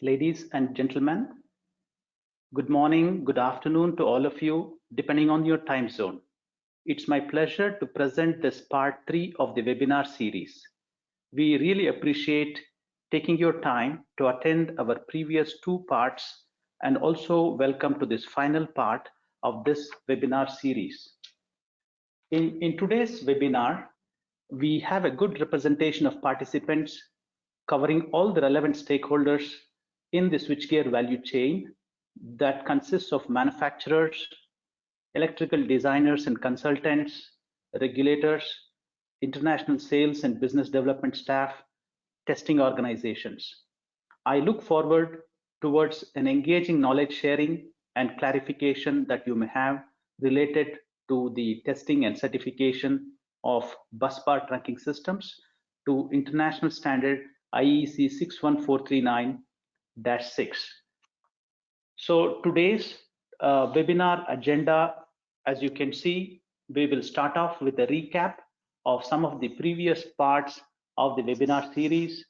Ladies and gentlemen, good morning, good afternoon to all of you, depending on your time zone. It's my pleasure to present this part 3 of the webinar series. We really appreciate taking your time to attend our previous 2 parts and also welcome to this final part of this webinar series. In today's webinar, we have a good representation of participants covering all the relevant stakeholders in the switchgear value chain that consists of manufacturers, electrical designers and consultants, regulators, international sales and business development staff, testing organizations. I look forward towards an engaging knowledge sharing and clarification that you may have related to the testing and certification of bus bar trunking systems to international standard IEC61439-6. So today's webinar agenda, as you can see, we will start off with a recap of some of the previous parts of the webinar series.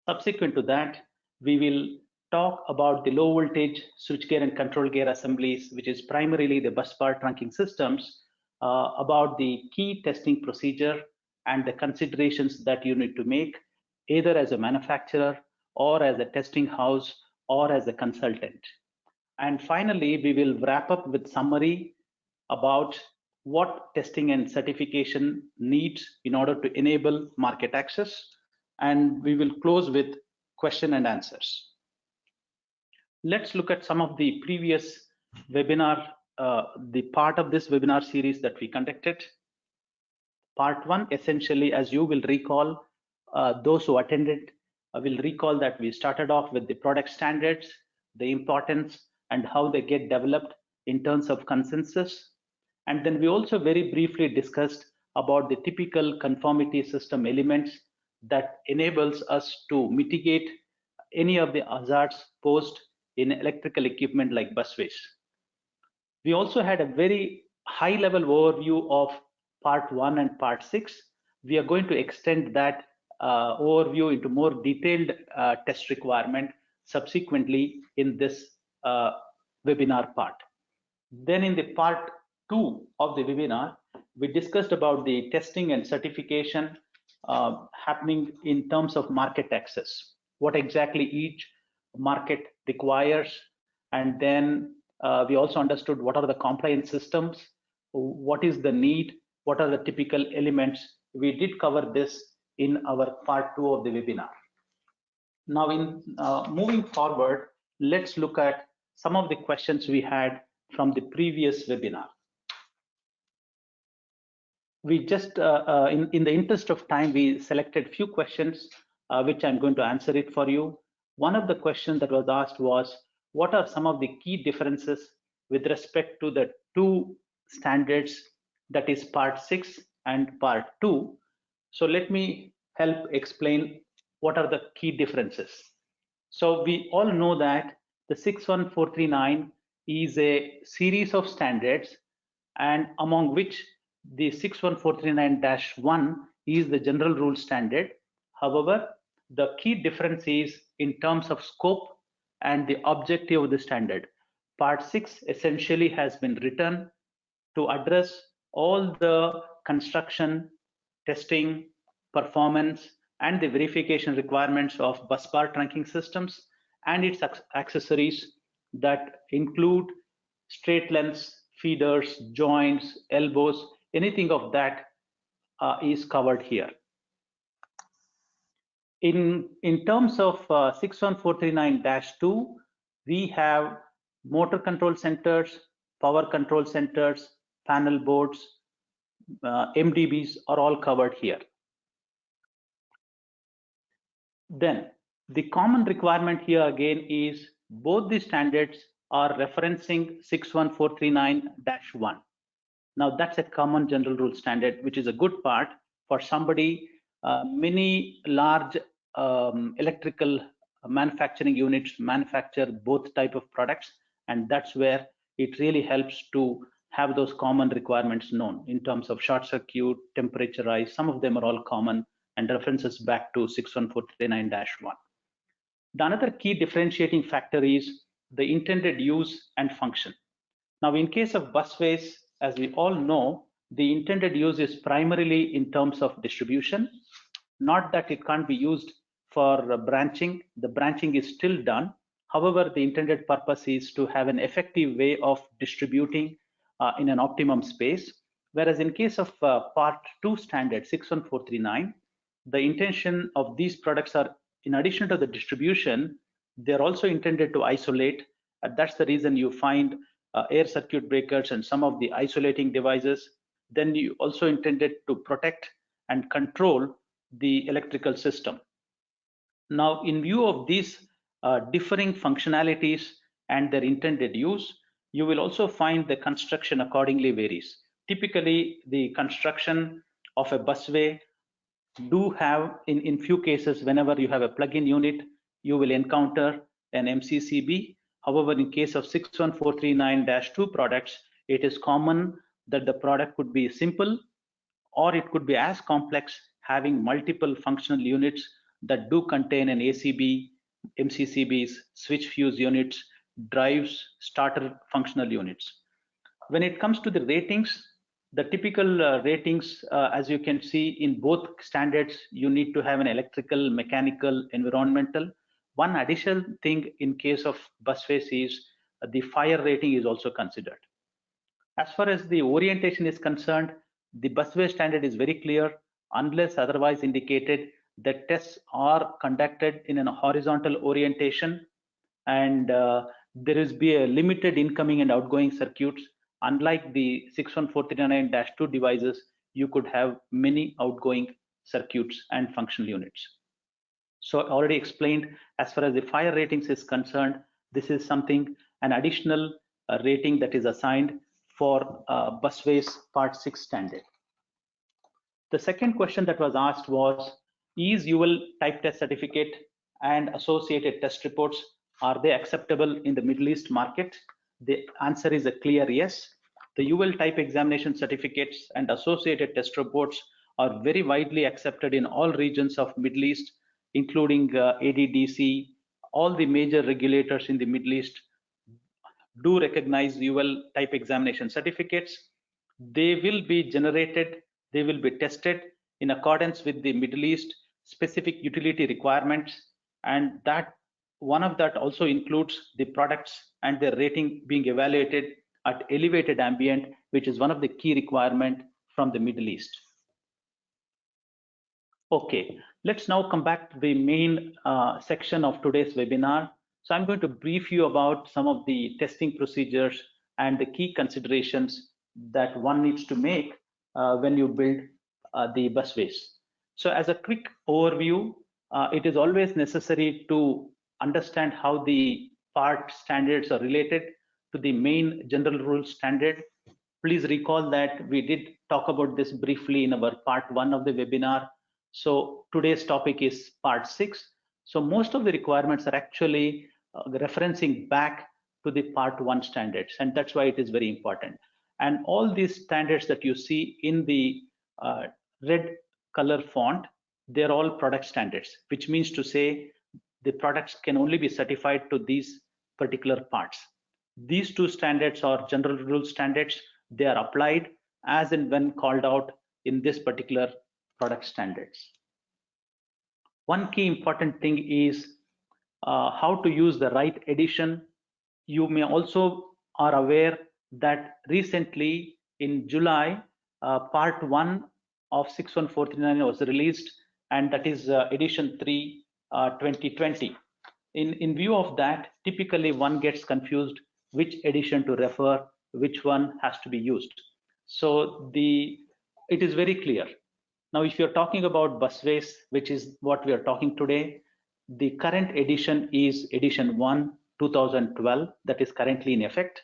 Subsequent to that, we will talk about the low voltage switchgear and control gear assemblies, which is primarily the bus bar trunking systems, about the key testing procedure and the considerations that you need to make, either as a manufacturer or as a testing house or as a consultant. And finally, we will wrap up with summary about what testing and certification needs in order to enable market access. And we will close with question and answers. Let's look at some of the previous webinar, the part of this webinar series that we conducted. Part 1, essentially, as you will recall, those who attended will recall that we started off with the product standards, the importance and how they get developed in terms of consensus. And then we also very briefly discussed about the typical conformity system elements that enables us to mitigate any of the hazards posed in electrical equipment like busways. We also had a very high level overview of part 1 and part 6. We are going to extend that overview into more detailed test requirement subsequently in this webinar part. Then in the part 2 of the webinar, we discussed about the testing and certification happening in terms of market access, what exactly each market requires, and then we also understood what are the compliance systems, what is the need, what are the typical elements. We did cover this in our part 2 of the webinar. Now in moving forward, let's look at some of the questions we had from the previous webinar. We just, in the interest of time, we selected few questions which I'm going to answer it for you. One of the questions that was asked was, what are some of the key differences with respect to the 2 standards, that is part 6 and part 2? So let me help explain what are the key differences. So we all know that the 61439 is a series of standards, and among which the 61439-1 is the general rule standard. However, the key difference is in terms of scope and the objective of the standard. Part 6 essentially has been written to address all the construction, testing, performance, and the verification requirements of bus bar trunking systems and its accessories that include straight lengths, feeders, joints, elbows, anything of that is covered here. In terms of 61439-2, we have motor control centers, power control centers, panel boards, MDBs are all covered here. Then the common requirement here again is both the standards are referencing 61439-1. Now that's a common general rule standard, which is a good part for somebody. Many large electrical manufacturing units manufacture both type of products, and that's where it really helps to have those common requirements known in terms of short circuit, temperature rise. Some of them are all common and references back to 61439-1. The another key differentiating factor is the intended use and function. Now, in case of busways, as we all know, the intended use is primarily in terms of distribution, not that it can't be used for branching. The branching is still done. However, the intended purpose is to have an effective way of distributing in an optimum space. Whereas in case of part 2 standard 61439, the intention of these products are, in addition to the distribution, they're also intended to isolate. That's the reason you find air circuit breakers and some of the isolating devices. Then you also intended to protect and control the electrical system. Now, in view of these differing functionalities and their intended use, you will also find the construction accordingly varies. Typically, the construction of a busway do have, in few cases, whenever you have a plug-in unit, you will encounter an MCCB. However, in case of 61439-2 products, it is common that the product could be simple or it could be as complex, having multiple functional units that do contain an ACB, MCCBs, switch fuse units, drives, starter functional units. When it comes to the ratings, the typical ratings, as you can see in both standards, you need to have an electrical, mechanical, environmental. One additional thing in case of busways is the fire rating is also considered. As far as the orientation is concerned, the busway standard is very clear. Unless otherwise indicated, the tests are conducted in a horizontal orientation, and there is be a limited incoming and outgoing circuits. Unlike the 61439-2 devices, you could have many outgoing circuits and functional units. So I already explained, as far as the fire ratings is concerned, this is something, an additional rating that is assigned for busways part 6 standard. The second question that was asked was, is UL type test certificate and associated test reports, are they acceptable in the Middle East market? The answer is a clear yes. The UL type examination certificates and associated test reports are very widely accepted in all regions of Middle East, including ADDC. All the major regulators in the Middle East do recognize UL type examination certificates. They will be generated, they will be tested in accordance with the Middle East specific utility requirements, and that one of that also includes the products and their rating being evaluated at elevated ambient, which is one of the key requirements from the Middle East. Okay, let's now come back to the main section of today's webinar. So I'm going to brief you about some of the testing procedures and the key considerations that one needs to make when you build the busways. So as a quick overview, it is always necessary to understand how the part standards are related to the main general rule standard. Please recall that we did talk about this briefly in our part 1 of the webinar. So today's topic is part 6. So most of the requirements are actually referencing back to the part 1 standards, and that's why it is very important. And all these standards that you see in the red color font, they're all product standards, which means to say the products can only be certified to these particular parts. These two standards are general rule standards. They are applied as and when called out in this particular product standards. One key important thing is how to use the right edition. You may also are aware that recently in July, part 1 of 61439 was released, and that is edition 3 2020. In view of that, typically one gets confused which edition to refer, which one has to be used. So it is very clear. Now, if you're talking about busways, which is what we are talking today, the current edition is edition 1 2012, that is currently in effect.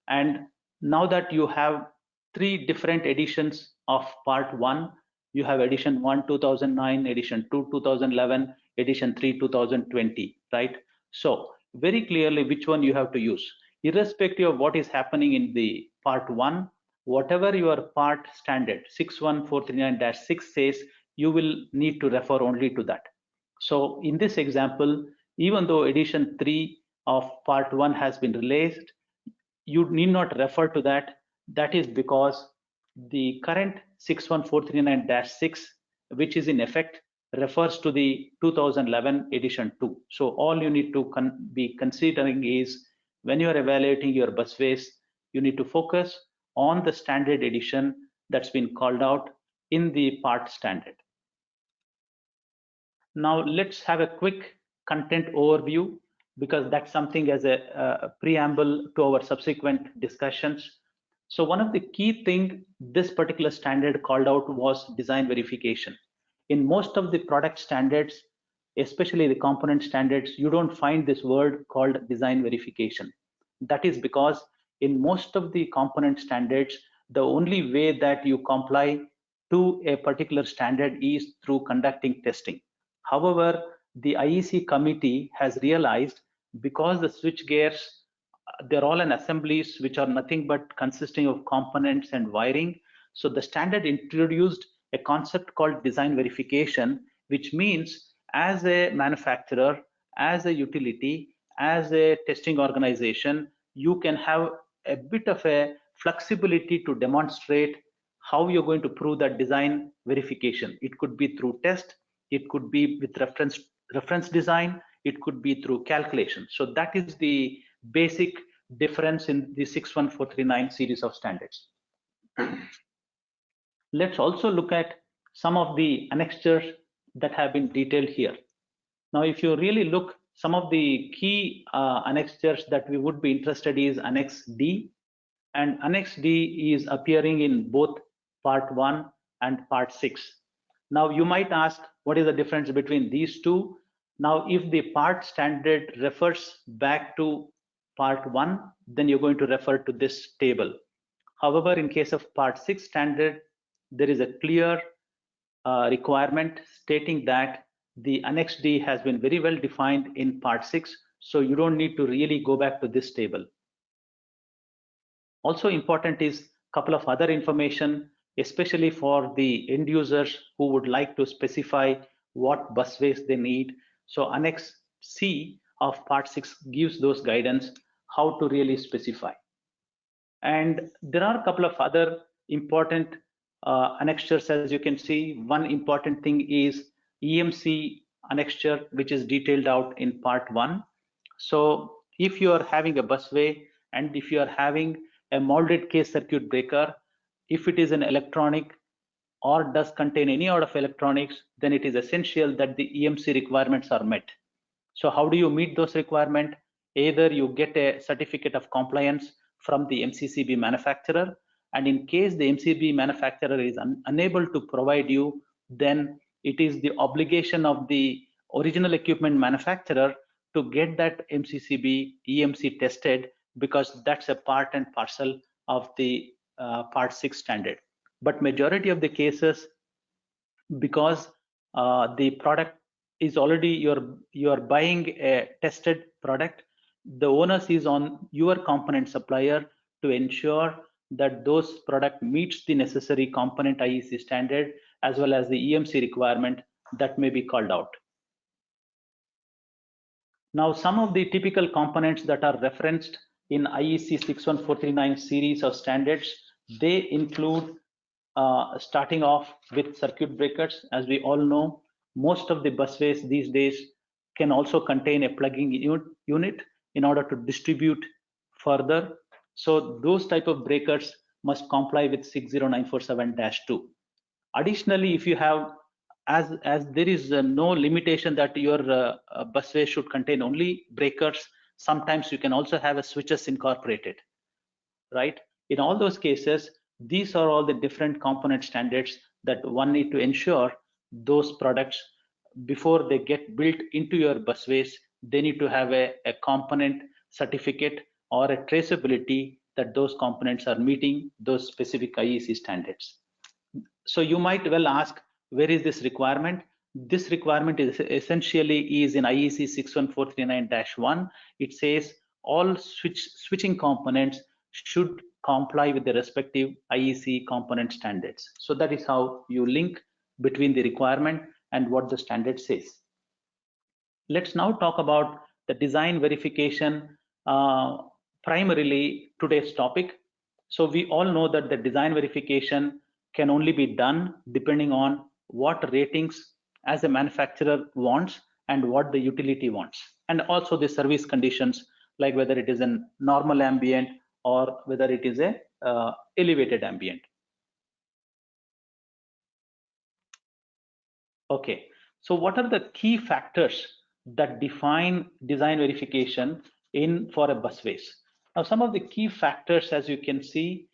And now that you have 3 different editions of part 1, you have edition 1 2009, edition 2 2011, edition 3 2020, right? So very clearly which one you have to use, irrespective of what is happening in the part 1, whatever your part standard 61439-6 says, you will need to refer only to that. So in this example, Even though edition 3 of part 1 has been released, you need not refer to that. That is because the current 61439-6, which is in effect, refers to the 2011 edition 2. So all you need to be considering is, when you are evaluating your busways, you need to focus on the standard edition that's been called out in the part standard. Now let's have a quick content overview, because that's something as a preamble to our subsequent discussions. So one of the key things this particular standard called out was design verification. In most of the product standards, especially the component standards, you don't find this word called design verification. That is because in most of the component standards, the only way that you comply to a particular standard is through conducting testing. However, the IEC committee has realized, because the switch gears, they're all in assemblies which are nothing but consisting of components and wiring. So the standard introduced a concept called design verification, which means as a manufacturer, as a utility, as a testing organization, you can have a bit of a flexibility to demonstrate how you're going to prove that design verification. It could be through test, it could be with reference design, it could be through calculation. So that is the basic difference in the 61439 series of standards. Let's also look at some of the annexures that have been detailed here. Now, if you really look, some of the key annexures that we would be interested is Annex D, and Annex D is appearing in both Part 1 and Part 6. Now, you might ask, what is the difference between these two? Now, if the part standard refers back to Part 1, then you're going to refer to this table. However, in case of Part 6 standard, there is a clear requirement stating that the Annex D has been very well defined in Part 6, so you don't need to really go back to this table. Also important is a couple of other information, especially for the end users who would like to specify what busways they need. So Annex C of Part 6 gives those guidance how to really specify. And there are a couple of other important annexures, as you can see. One important thing is EMC annexure, which is detailed out in Part 1. So if you are having a busway, and if you are having a molded case circuit breaker, if it is an electronic or does contain any out of electronics, then it is essential that the EMC requirements are met. So how do you meet those requirements? Either you get a certificate of compliance from the MCCB manufacturer, and in case the MCB manufacturer is unable to provide you, then it is the obligation of the original equipment manufacturer to get that MCCB EMC tested, because that's a part and parcel of the Part 6 standard. But majority of the cases, because the product is already, you're buying a tested product, the onus is on your component supplier to ensure that those product meets the necessary component IEC standard as well as the EMC requirement that may be called out. Now, some of the typical components that are referenced in IEC61439 series of standards, they include starting off with circuit breakers. As we all know, most of the busways these days can also contain a plugging unit in order to distribute further. So those type of breakers must comply with 60947-2. Additionally, if you have, as there is no limitation that your busway should contain only breakers, sometimes you can also have a switches incorporated, right? In all those cases, these are all the different component standards that one need to ensure those products, before they get built into your busways, they need to have a component certificate or a traceability that those components are meeting those specific IEC standards. So you might well ask, where is this requirement? This requirement is essentially is in IEC 61439-1. It says all switching components should comply with the respective IEC component standards. So that is how you link between the requirement and what the standard says. Let's now talk about the design verification, primarily today's topic. So we all know that the design verification can only be done depending on what ratings as a manufacturer wants and what the utility wants, and also the service conditions, like whether it is a normal ambient or whether it is a elevated ambient. Okay, so what are the key factors that define design verification for a busways? Now, some of the key factors, as you can see,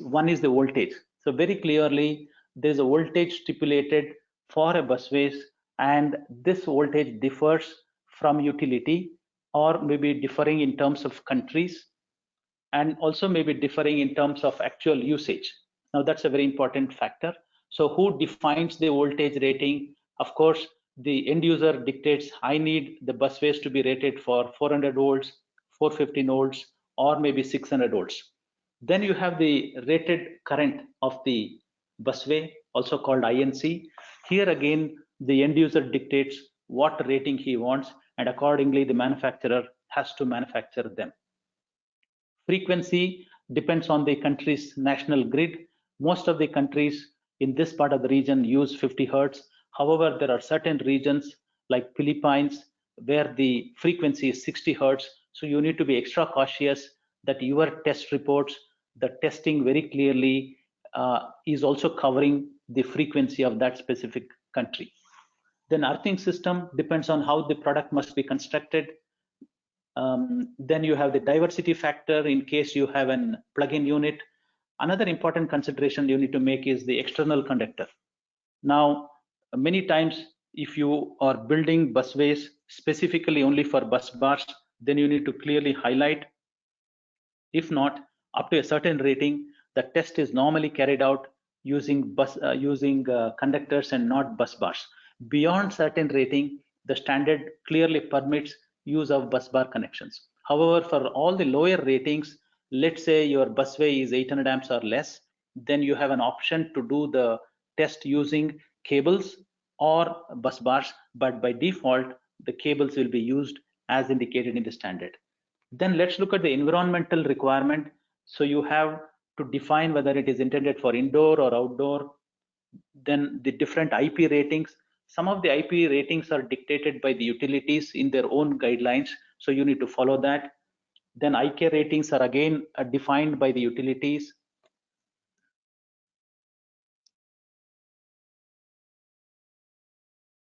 one is the voltage. So very clearly, there's a voltage stipulated for a busways, and this voltage differs from utility, or maybe differing in terms of countries, and also maybe differing in terms of actual usage. Now, that's a very important factor. So who defines the voltage rating? Of course, the end user dictates, I need the busways to be rated for 400 volts, 450 volts, or maybe 600 volts. Then you have the rated current of the busway, also called INC. Here again, the end user dictates what rating he wants, and accordingly, the manufacturer has to manufacture them. Frequency depends on the country's national grid. Most of the countries in this part of the region use 50 hertz. However, there are certain regions like Philippines where the frequency is 60 hertz. So you need to be extra cautious that your test reports, the testing very clearly is also covering the frequency of that specific country. Then earthing system depends on how the product must be constructed. Then you have the diversity factor in case you have an plug-in unit. Another important consideration you need to make is the external conductor. Now, many times if you are building busways specifically only for bus bars, then you need to clearly highlight. If not, up to a certain rating, the test is normally carried out using conductors and not bus bars. Beyond certain rating, the standard clearly permits use of bus bar connections. However, for all the lower ratings, let's say your busway is 800 amps or less, then you have an option to do the test using cables or bus bars, but by default, the cables will be used as indicated in the standard. Then let's look at the environmental requirement. So you have to define whether it is intended for indoor or outdoor. Then the different IP ratings. Some of the IP ratings are dictated by the utilities in their own guidelines, so you need to follow that. Then IK ratings are again defined by the utilities.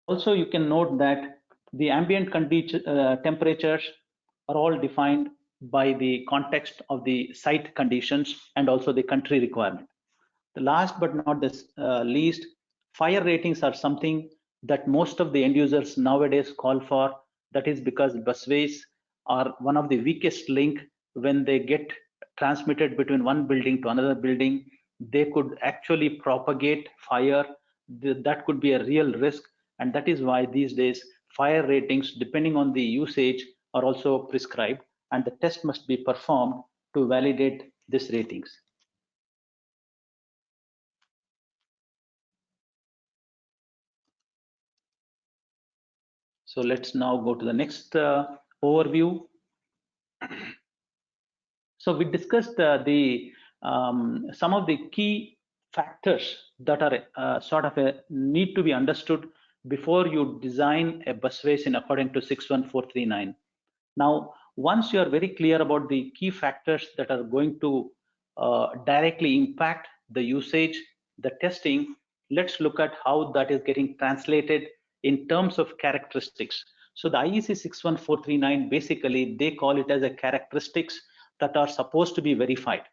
Also, you can note that the ambient temperatures are all defined by the context of the site conditions and also the country requirement. The last but not the least, fire ratings are something that most of the end users nowadays call for. That is because busways are one of the weakest link. When they get transmitted between one building to another building, they could actually propagate fire. That could be a real risk, and that is why these days fire ratings, depending on the usage, are also prescribed, and the test must be performed to validate these ratings. So let's now go to the next overview. So we discussed some of the key factors that are need to be understood before you design a busways in according to 61439. Now, once you are very clear about the key factors that are going to directly impact the usage, the testing, let's look at how that is getting translated in terms of characteristics. So the IEC 61439, basically, they call it as a characteristics that are supposed to be verified.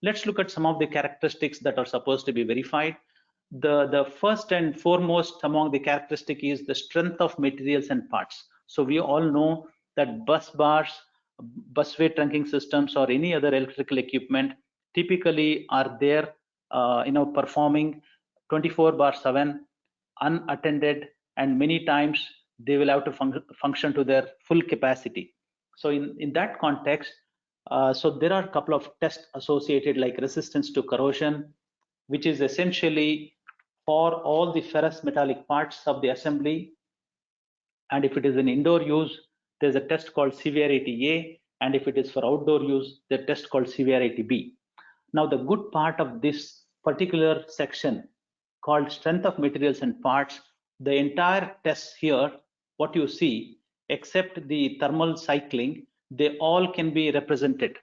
Let's look at some of the characteristics that are supposed to be verified. The first and foremost among the characteristic is the strength of materials and parts. So we all know that bus bars, busway trunking systems, or any other electrical equipment typically are there, performing 24/7 unattended, and many times they will have to function to their full capacity. So in that context, so there are a couple of tests associated, like resistance to corrosion, which is essentially for all the ferrous metallic parts of the assembly. And if it is in indoor use, there's a test called severity A, and if it is for outdoor use, the test called severity B. Now, the good part of this particular section called strength of materials and parts, the entire test here, what you see, except the thermal cycling, they all can be represented.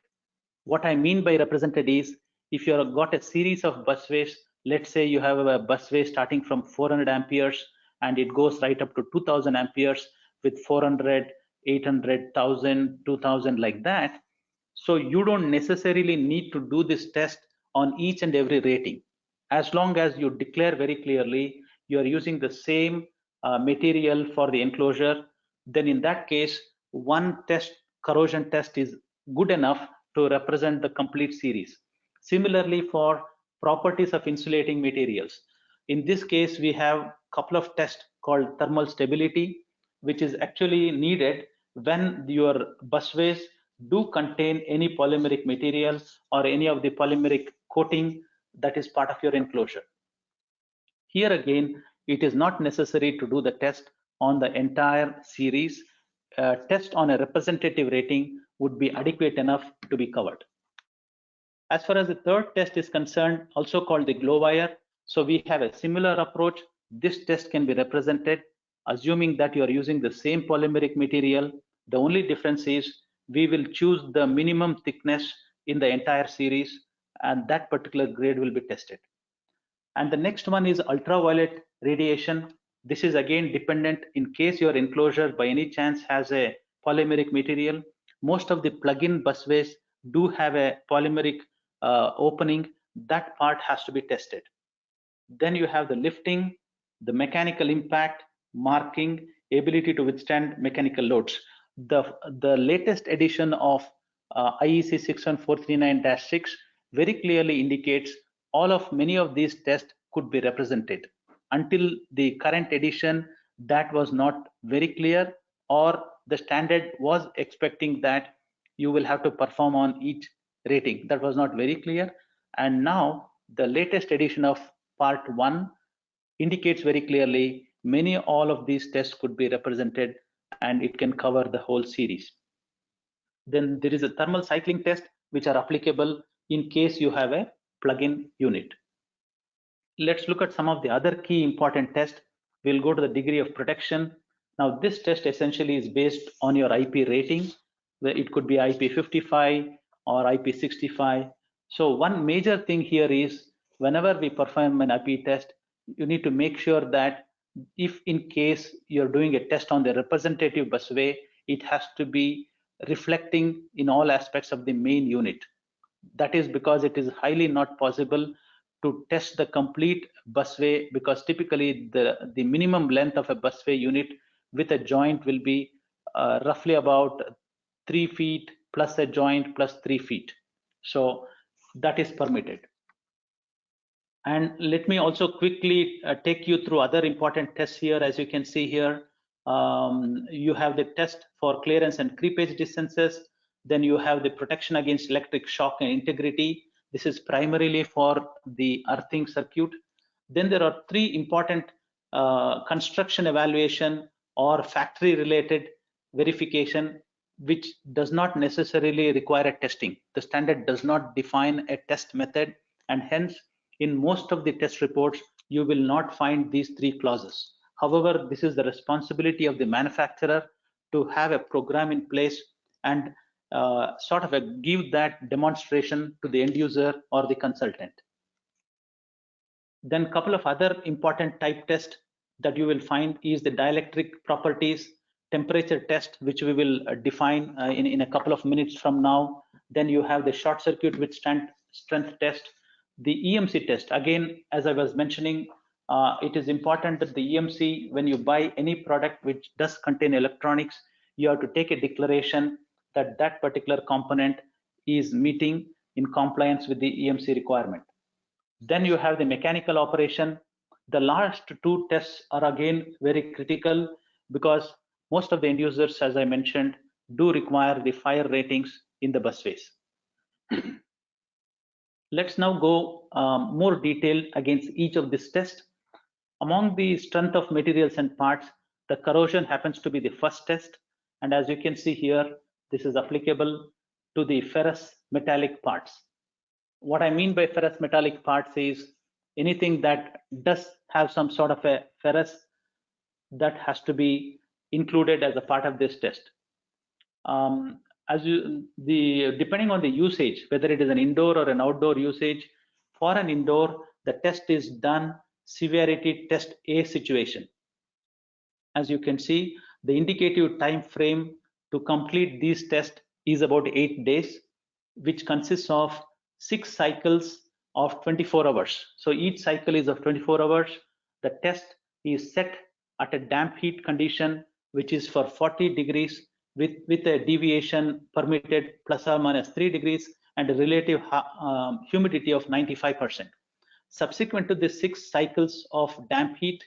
What I mean by represented is, if you have got a series of busways, let's say you have a busway starting from 400 amperes and it goes right up to 2000 amperes with 400, 800, 1000, 2000 like that. So you don't necessarily need to do this test on each and every rating. As long as you declare very clearly you are using the same material for the enclosure, then in that case, one test, corrosion test, is good enough to represent the complete series. Similarly, for properties of insulating materials, in this case, we have a couple of tests called thermal stability, which is actually needed when your busways do contain any polymeric material or any of the polymeric coating that is part of your enclosure. Here again, it is not necessary to do the test on the entire series. Test on a representative rating would be adequate enough to be covered. As far as the third test is concerned, also called the glow wire, so we have a similar approach. This test can be represented assuming that you are using the same polymeric material. The only difference is we will choose the minimum thickness in the entire series, and that particular grade will be tested. And the next one is ultraviolet radiation. This is again dependent in case your enclosure by any chance has a polymeric material. Most of the plug-in busways do have a polymeric opening. That part has to be tested. Then you have the lifting, the mechanical impact, marking, ability to withstand mechanical loads. The latest edition of IEC61439-6 very clearly indicates many of these tests could be represented. Until the current edition, that was not very clear, or the standard was expecting that you will have to perform on each rating. That was not very clear. And now the latest edition of part 1 indicates very clearly all of these tests could be represented, and it can cover the whole series. Then there is a thermal cycling test which are applicable in case you have a plug-in unit. Let's look at some of the other key important tests. We'll go to the degree of protection. Now this test essentially is based on your IP rating, where it could be IP55 or IP65. So one major thing here is whenever we perform an IP test, you need to make sure that if in case you're doing a test on the representative busway, it has to be reflecting in all aspects of the main unit. That is because it is highly not possible to test the complete busway, because typically the minimum length of a busway unit with a joint will be roughly about 3 feet plus a joint plus 3 feet. So that is permitted. And let me also quickly take you through other important tests here. As you can see here, you have the test for clearance and creepage distances. Then you have the protection against electric shock and integrity. This is primarily for the earthing circuit. Then there are 3 important construction evaluation or factory related verification, which does not necessarily require a testing. The standard does not define a test method, and hence in most of the test reports you will not find these 3 clauses. However, this is the responsibility of the manufacturer to have a program in place and sort of give that demonstration to the end user or the consultant. Then a couple of other important type tests that you will find is the dielectric properties temperature test, which we will define in a couple of minutes from now. Then you have the short circuit withstand strength test, the EMC test. Again, as I was mentioning, it is important that the EMC, when you buy any product which does contain electronics, you have to take a declaration that that particular component is meeting in compliance with the EMC requirement. Then you have the mechanical operation. The last 2 tests are again very critical, because most of the end users, as I mentioned, do require the fire ratings in the busways. Let's now go more detailed against each of these tests. Among the strength of materials and parts, The corrosion happens to be the first test, and as you can see here, this is applicable to the ferrous metallic parts. What I mean by ferrous metallic parts is anything that does have some sort of a ferrous that has to be included as a part of this test. Depending on the usage, whether it is an indoor or an outdoor usage, for an indoor, the test is done severity test A situation. As you can see, the indicative time frame to complete these tests is about 8 days, which consists of 6 cycles of 24 hours. So each cycle is of 24 hours. The test is set at a damp heat condition, which is for 40 degrees with a deviation permitted plus or minus 3 degrees and a relative humidity of 95%. Subsequent to the 6 cycles of damp heat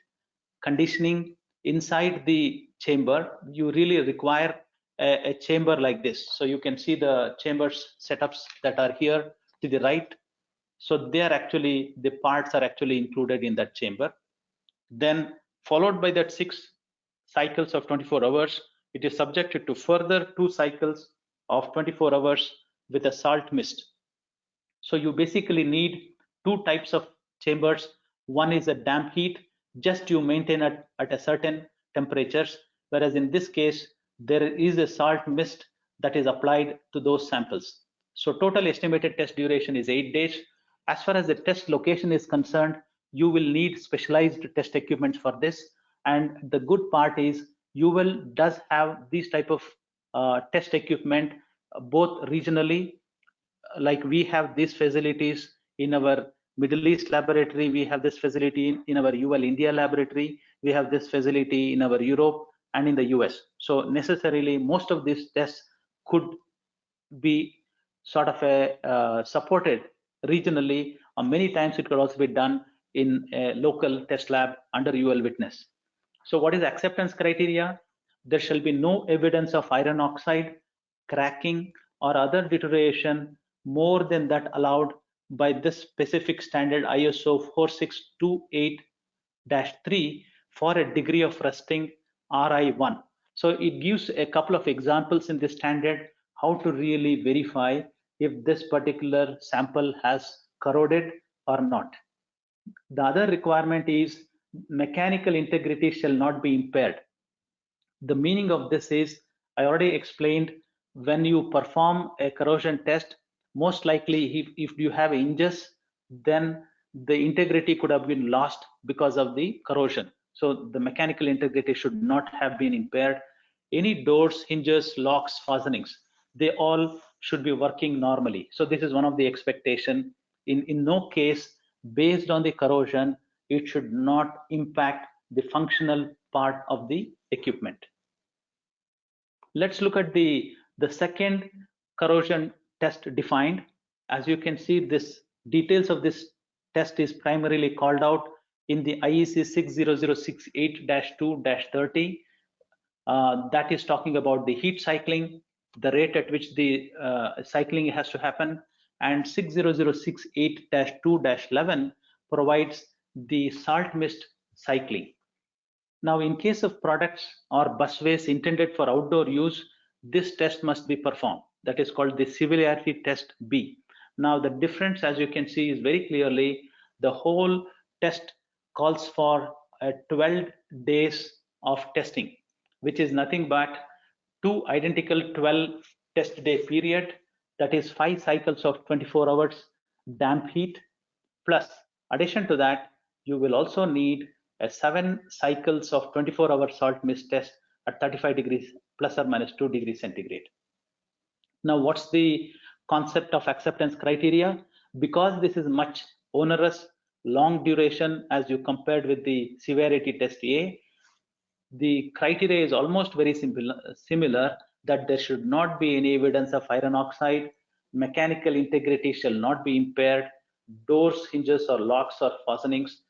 conditioning inside the chamber, you really require a chamber like this. So you can see the chambers setups that are here to the right. So they are actually, the parts are actually included in that chamber. Then followed by that 6 cycles of 24 hours, it is subjected to further 2 cycles of 24 hours with a salt mist. So you basically need 2 types of chambers. One is a damp heat, just you maintain at a certain temperatures, whereas in this case, there is a salt mist that is applied to those samples. So total estimated test duration is 8 days. As far as the test location is concerned, you will need specialized test equipment for this. And the good part is does have these type of test equipment both regionally, like we have these facilities in our Middle East laboratory, we have this facility in our UL India laboratory, we have this facility in our Europe and in the US. So necessarily most of these tests could be sort of supported regionally, or many times it could also be done in a local test lab under UL Witness. So what is acceptance criteria? There shall be no evidence of iron oxide, cracking, or other deterioration more than that allowed by this specific standard ISO 4628-3 for a degree of rusting RI1. So it gives a couple of examples in this standard how to really verify if this particular sample has corroded or not. The other requirement is mechanical integrity shall not be impaired. The meaning of this is, I already explained, when you perform a corrosion test, most likely if you have hinges, then the integrity could have been lost because of the corrosion. So the mechanical integrity should not have been impaired. Any doors, hinges, locks, fastenings, they all should be working normally. So this is one of the expectation. In no case, based on the corrosion, it should not impact the functional part of the equipment. Let's look at the second corrosion test defined. As you can see, this details of this test is primarily called out in the IEC61439-6 that is talking about the heat cycling, the rate at which the cycling has to happen, and 60068-2-11 provides the salt mist cycling. Now, in case of products or busways intended for outdoor use, this test must be performed. That is called the severity test B. Now, the difference, as you can see, is very clearly the whole test calls for 12 days of testing, which is nothing but 2 identical 12 test day period, that is 5 cycles of 24 hours damp heat, plus addition to that, you will also need 7 cycles of 24-hour salt mist test at 35 degrees plus or minus 2 degrees centigrade. Now, what's the concept of acceptance criteria? Because this is much onerous, long duration as you compared with the severity test A, the criteria is almost very similar, that there should not be any evidence of iron oxide, mechanical integrity shall not be impaired, doors, hinges, or locks or fastenings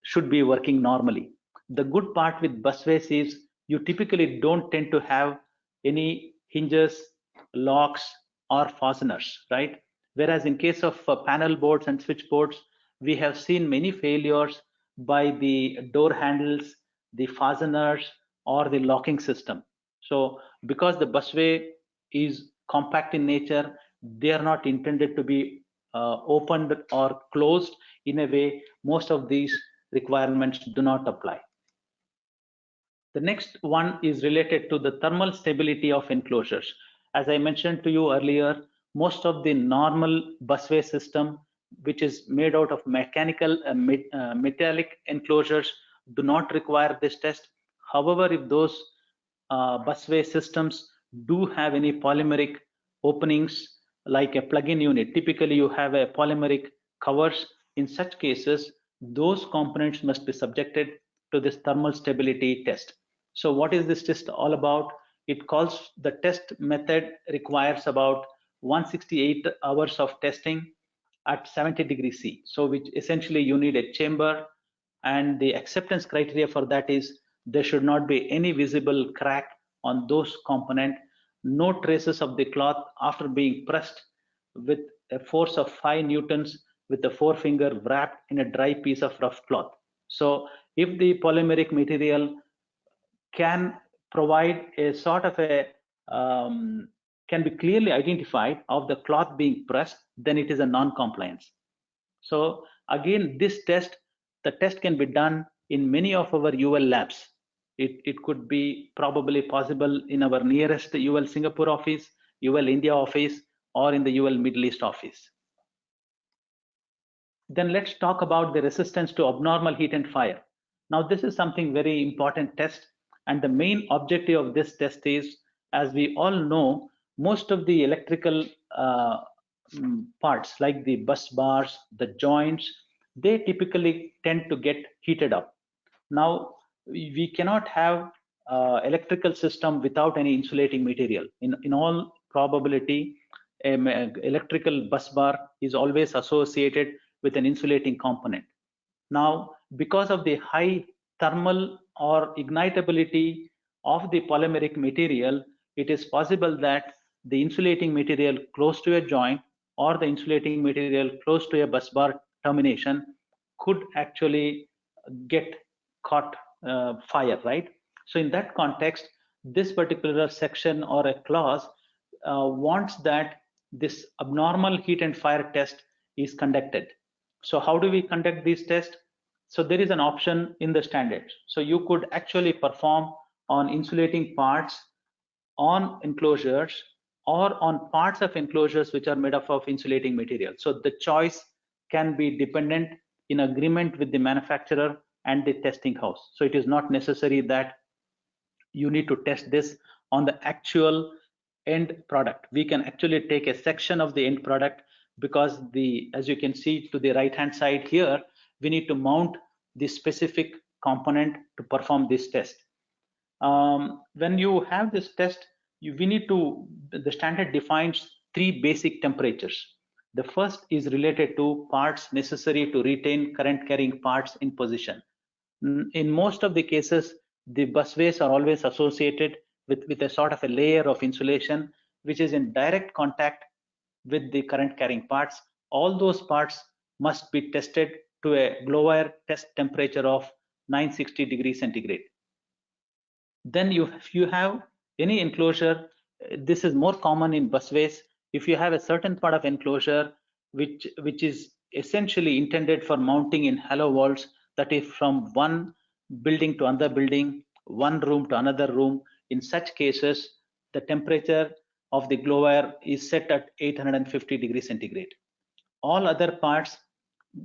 should be working normally. The good part with busways is you typically don't tend to have any hinges, locks, or fasteners, right? Whereas in case of panel boards and switch boards, we have seen many failures by the door handles, the fasteners, or the locking system. So because the busway is compact in nature, they are not intended to be opened or closed in a way. Most of these requirements do not apply. The next one is related to the thermal stability of enclosures. As I mentioned to you earlier, most of the normal busway system, which is made out of mechanical metallic enclosures, do not require this test. However, if those busway systems do have any polymeric openings, like a plug-in unit, typically you have a polymeric covers. In such cases, those components must be subjected to this thermal stability test. So what is this test all about? It calls, the test method requires about 168 hours of testing at 70 degrees C. So which essentially you need a chamber, and the acceptance criteria for that is there should not be any visible crack on those component, no traces of the cloth after being pressed with a force of 5 newtons with the forefinger wrapped in a dry piece of rough cloth. So if the polymeric material can provide a sort of a can be clearly identified of the cloth being pressed, then it is a non-compliance. So again, this test, the test can be done in many of our UL labs. It could be probably possible in our nearest UL Singapore office, UL India office, or in the UL Middle East office. Then let's talk about the resistance to abnormal heat and fire. Now this is something very important test, and the main objective of this test is, as we all know, most of the electrical parts like the bus bars, the joints, they typically tend to get heated up. Now we cannot have electrical system without any insulating material. In all probability, electrical bus bar is always associated with an insulating component. Now, because of the high thermal or ignitability of the polymeric material, it is possible that the insulating material close to a joint or the insulating material close to a bus bar termination could actually get caught fire, right? So in that context, this particular section or a clause wants that this abnormal heat and fire test is conducted. So how do we conduct these tests? So there is an option in the standards. So you could actually perform on insulating parts, on enclosures, or on parts of enclosures which are made up of insulating material. So the choice can be dependent in agreement with the manufacturer and the testing house. So it is not necessary that you need to test this on the actual end product. We can actually take a section of the end product, because as you can see to the right hand side here, we need to mount the specific component to perform this test. When you have this test, the standard defines 3 basic temperatures. The first is related to parts necessary to retain current carrying parts in position. In most of the cases, the busways are always associated with a sort of a layer of insulation which is in direct contact with the current carrying parts. All those parts must be tested to a blow-wire test temperature of 960 degrees centigrade. Then if you have any enclosure, this is more common in busways. If you have a certain part of enclosure which is essentially intended for mounting in hollow walls, that is from one building to another building, one room to another room, in such cases the temperature of the glow wire is set at 850 degrees centigrade. All other parts,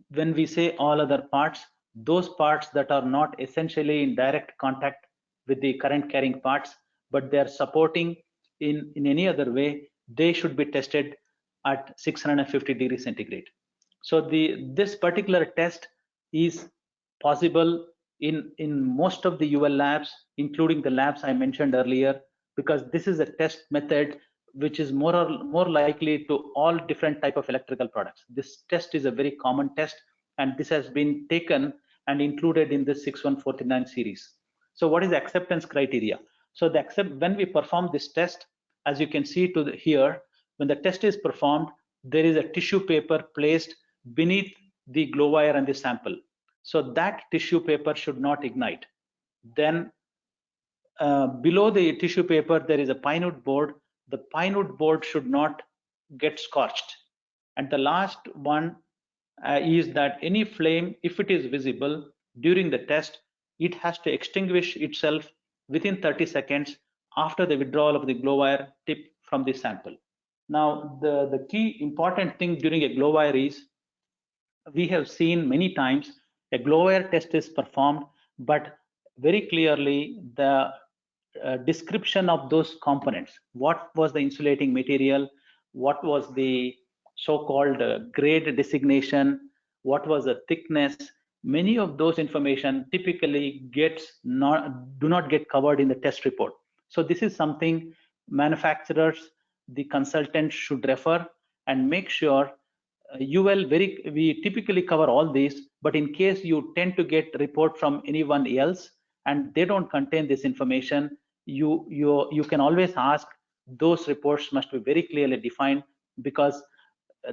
when we say all other parts, those parts that are not essentially in direct contact with the current carrying parts, but they are supporting in any other way, they should be tested at 650 degrees centigrade. So this particular test is possible in most of the UL labs, including the labs I mentioned earlier, because this is a test method which is more likely to all different type of electrical products. This test is a very common test, and this has been taken and included in the 61439 series. So what is the acceptance criteria? So when we perform this test, as you can see here, when the test is performed, there is a tissue paper placed beneath the glow wire and the sample. So that tissue paper should not ignite. Then below the tissue paper, there is a pine wood board. The pine wood board should not get scorched. And the last one is that any flame, if it is visible during the test, it has to extinguish itself within 30 seconds after the withdrawal of the glow wire tip from the sample. Now, the key important thing during a glow wire is, we have seen many times a glow wire test is performed, but very clearly the description of those components, what was the insulating material, what was the so-called grade designation, what was the thickness, many of those information typically do not get covered in the test report. So this is something manufacturers, the consultants should refer and make sure. We typically cover all these, but in case you tend to get report from anyone else and they don't contain this information, you can always ask. Those reports must be very clearly defined, because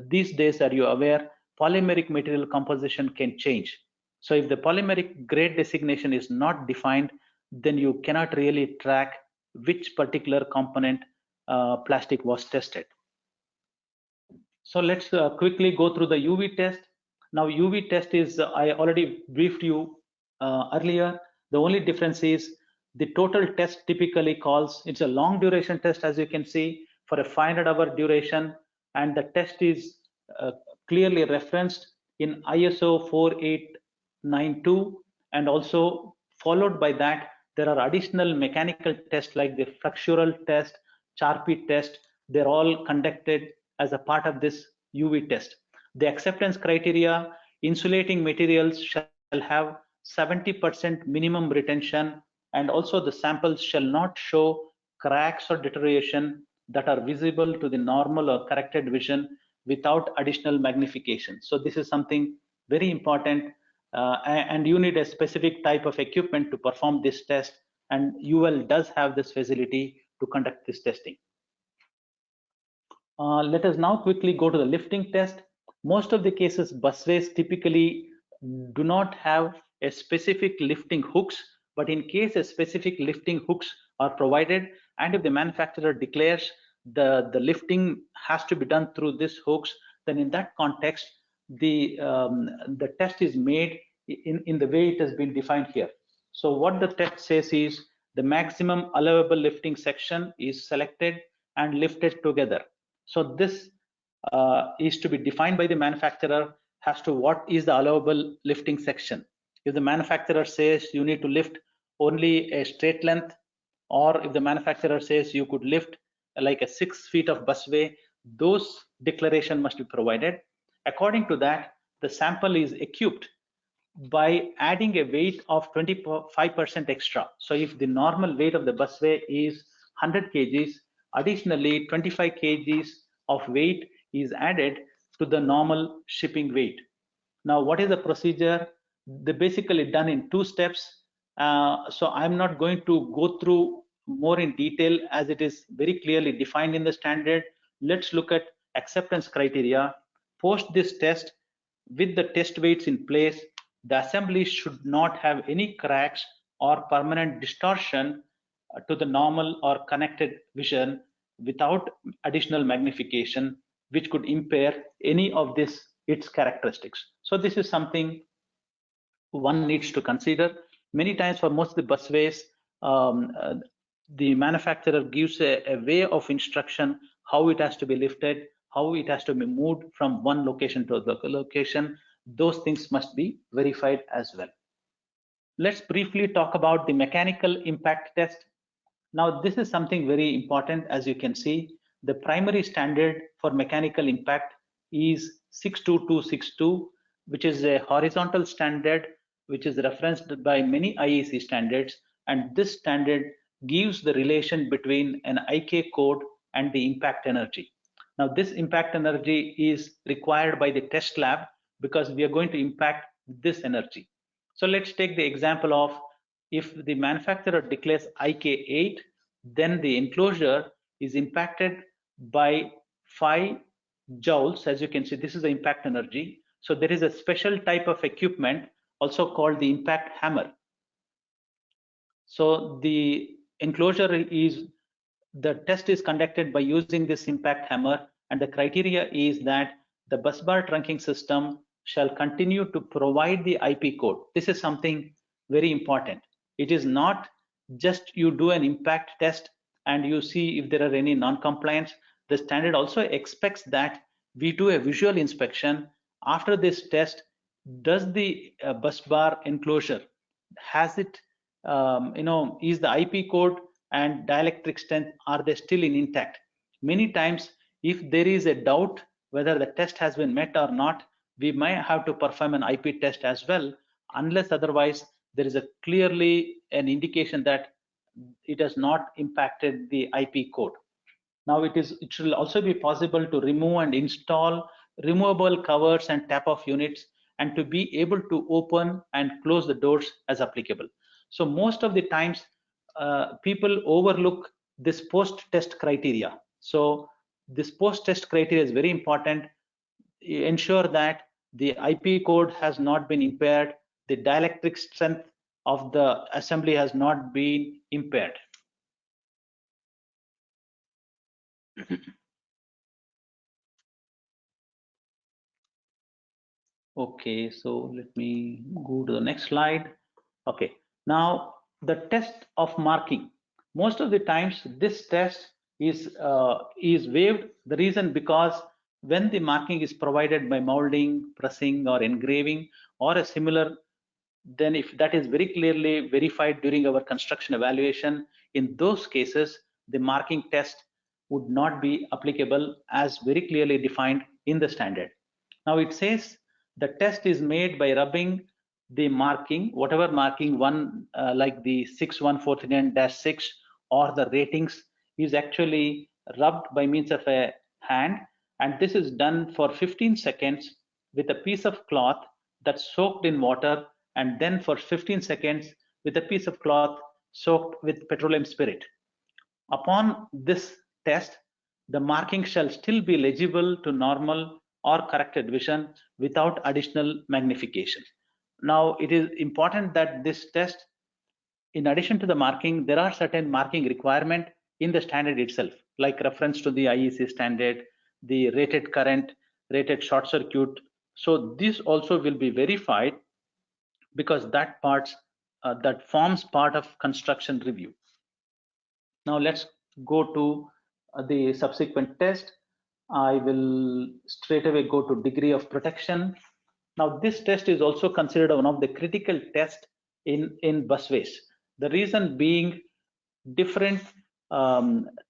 these days, are you aware, polymeric material composition can change. So if the polymeric grade designation is not defined, then you cannot really track which particular component plastic was tested. So let's quickly go through the UV test. Now UV test is, I already briefed you earlier. The only difference is the total test typically calls, it's a long duration test, as you can see, for a 500-hour duration, and the test is clearly referenced in ISO 4892, and also followed by that there are additional mechanical tests like the flexural test, Charpy test. They're all conducted as a part of this UV test. The acceptance criteria: insulating materials shall have 70% minimum retention, and also the samples shall not show cracks or deterioration that are visible to the normal or corrected vision without additional magnification. So this is something very important, and you need a specific type of equipment to perform this test, and UL does have this facility to conduct this testing. Let us now quickly go to the lifting test. Most of the cases, busways typically do not have a specific lifting hooks, but in case a specific lifting hooks are provided, and if the manufacturer declares the lifting has to be done through these hooks, then in that context, the test is made in the way it has been defined here. So what the test says is, the maximum allowable lifting section is selected and lifted together. So this is to be defined by the manufacturer as to what is the allowable lifting section. If the manufacturer says you need to lift only a straight length, or if the manufacturer says you could lift like a 6 feet of busway, those declaration must be provided. According to that, the sample is equipped by adding a weight of 25% extra. So if the normal weight of the busway is 100 kgs, additionally 25 kgs of weight is added to the normal shipping weight. Now, what is the procedure? They basically done in 2 steps. So I'm not going to go through more in detail, as it is very clearly defined in the standard. Let's look at acceptance criteria. Post this test, with the test weights in place, the assembly should not have any cracks or permanent distortion to the normal or connected vision without additional magnification, which could impair any of its characteristics. So this is something one needs to consider. Many times for most of the busways, the manufacturer gives a way of instruction how it has to be lifted, how it has to be moved from one location to the location. Those things must be verified as well. Let's briefly talk about the mechanical impact test. Now, this is something very important. As you can see, the primary standard for mechanical impact is 62262, which is a horizontal standard which is referenced by many IEC standards, and this standard gives the relation between an IK code and the impact energy. Now, this impact energy is required by the test lab because we are going to impact this energy. So let's take the example of, if the manufacturer declares IK8, then the enclosure is impacted by 5 joules. As you can see, this is the impact energy. So there is a special type of equipment also called the impact hammer. So the enclosure is, the test is conducted by using this impact hammer, and the criteria is that the bus bar trunking system shall continue to provide the IP code. This is something very important. It is not just you do an impact test and you see if there are any non-compliance. The standard also expects that we do a visual inspection. After this test, does the bus bar enclosure, has it, is the IP code and dielectric strength, are they still intact? Many times, if there is a doubt whether the test has been met or not, we might have to perform an IP test as well, unless otherwise there is a clearly an indication that it has not impacted the IP code. Now it will also be possible to remove and install removable covers and tap-off units, and to be able to open and close the doors as applicable. So most of the times people overlook this post-test criteria. So this post-test criteria is very important. Ensure that the IP code has not been impaired, the dielectric strength of the assembly has not been impaired. Okay, so let me go to the next slide. Okay, now the test of marking. Most of the times this test is waived. The reason because when the marking is provided by molding, pressing, or engraving, or a similar, then if that is very clearly verified during our construction evaluation, in those cases the marking test would not be applicable as very clearly defined in the standard. Now it says the test is made by rubbing the marking, whatever marking one like the 61439-6 or the ratings is actually rubbed by means of a hand, and this is done for 15 seconds with a piece of cloth that's soaked in water, and then for 15 seconds with a piece of cloth soaked with petroleum spirit. Upon this test, the marking shall still be legible to normal or corrected vision without additional magnification. Now, it is important that this test, in addition to the marking, there are certain marking requirement in the standard itself, like reference to the IEC standard, the rated current, rated short circuit. So this also will be verified, because that forms part of construction review. Now let's go to the subsequent test. I will straight away go to degree of protection. Now this test is also considered one of the critical tests in busways. The reason being, different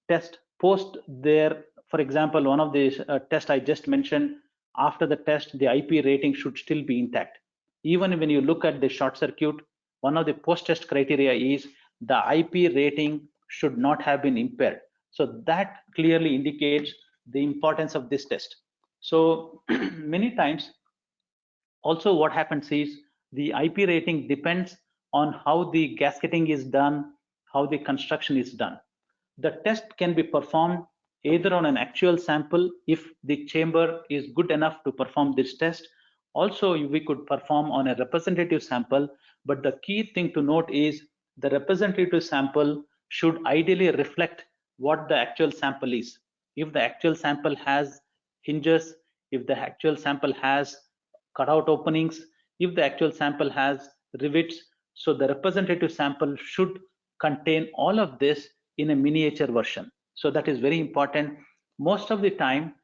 test post there. For example, one of the tests I just mentioned, after the test the IP rating should still be intact. Even when you look at the short circuit, one of the post-test criteria is the IP rating should not have been impaired. So that clearly indicates the importance of this test. So many times also what happens is the IP rating depends on how the gasketing is done, how the construction is done. The test can be performed either on an actual sample if the chamber is good enough to perform this test. Also, we could perform on a representative sample, but the key thing to note is the representative sample should ideally reflect what the actual sample is. If the actual sample has hinges, if the actual sample has cutout openings, if the actual sample has rivets, so the representative sample should contain all of this in a miniature version. So that is very important. Most of the time,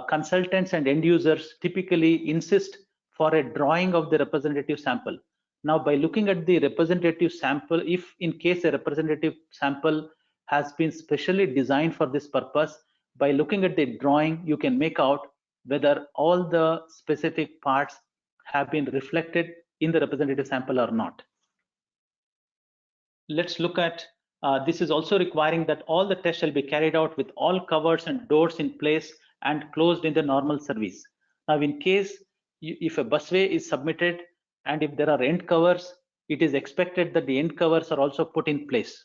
consultants and end users typically insist for a drawing of the representative sample. Now, by looking at the representative sample, if in case a representative sample has been specially designed for this purpose, by looking at the drawing, you can make out whether all the specific parts have been reflected in the representative sample or not. Let's look at this is also requiring that all the tests shall be carried out with all covers and doors in place and closed in the normal service. Now, in case if a busway is submitted and if there are end covers, it is expected that the end covers are also put in place.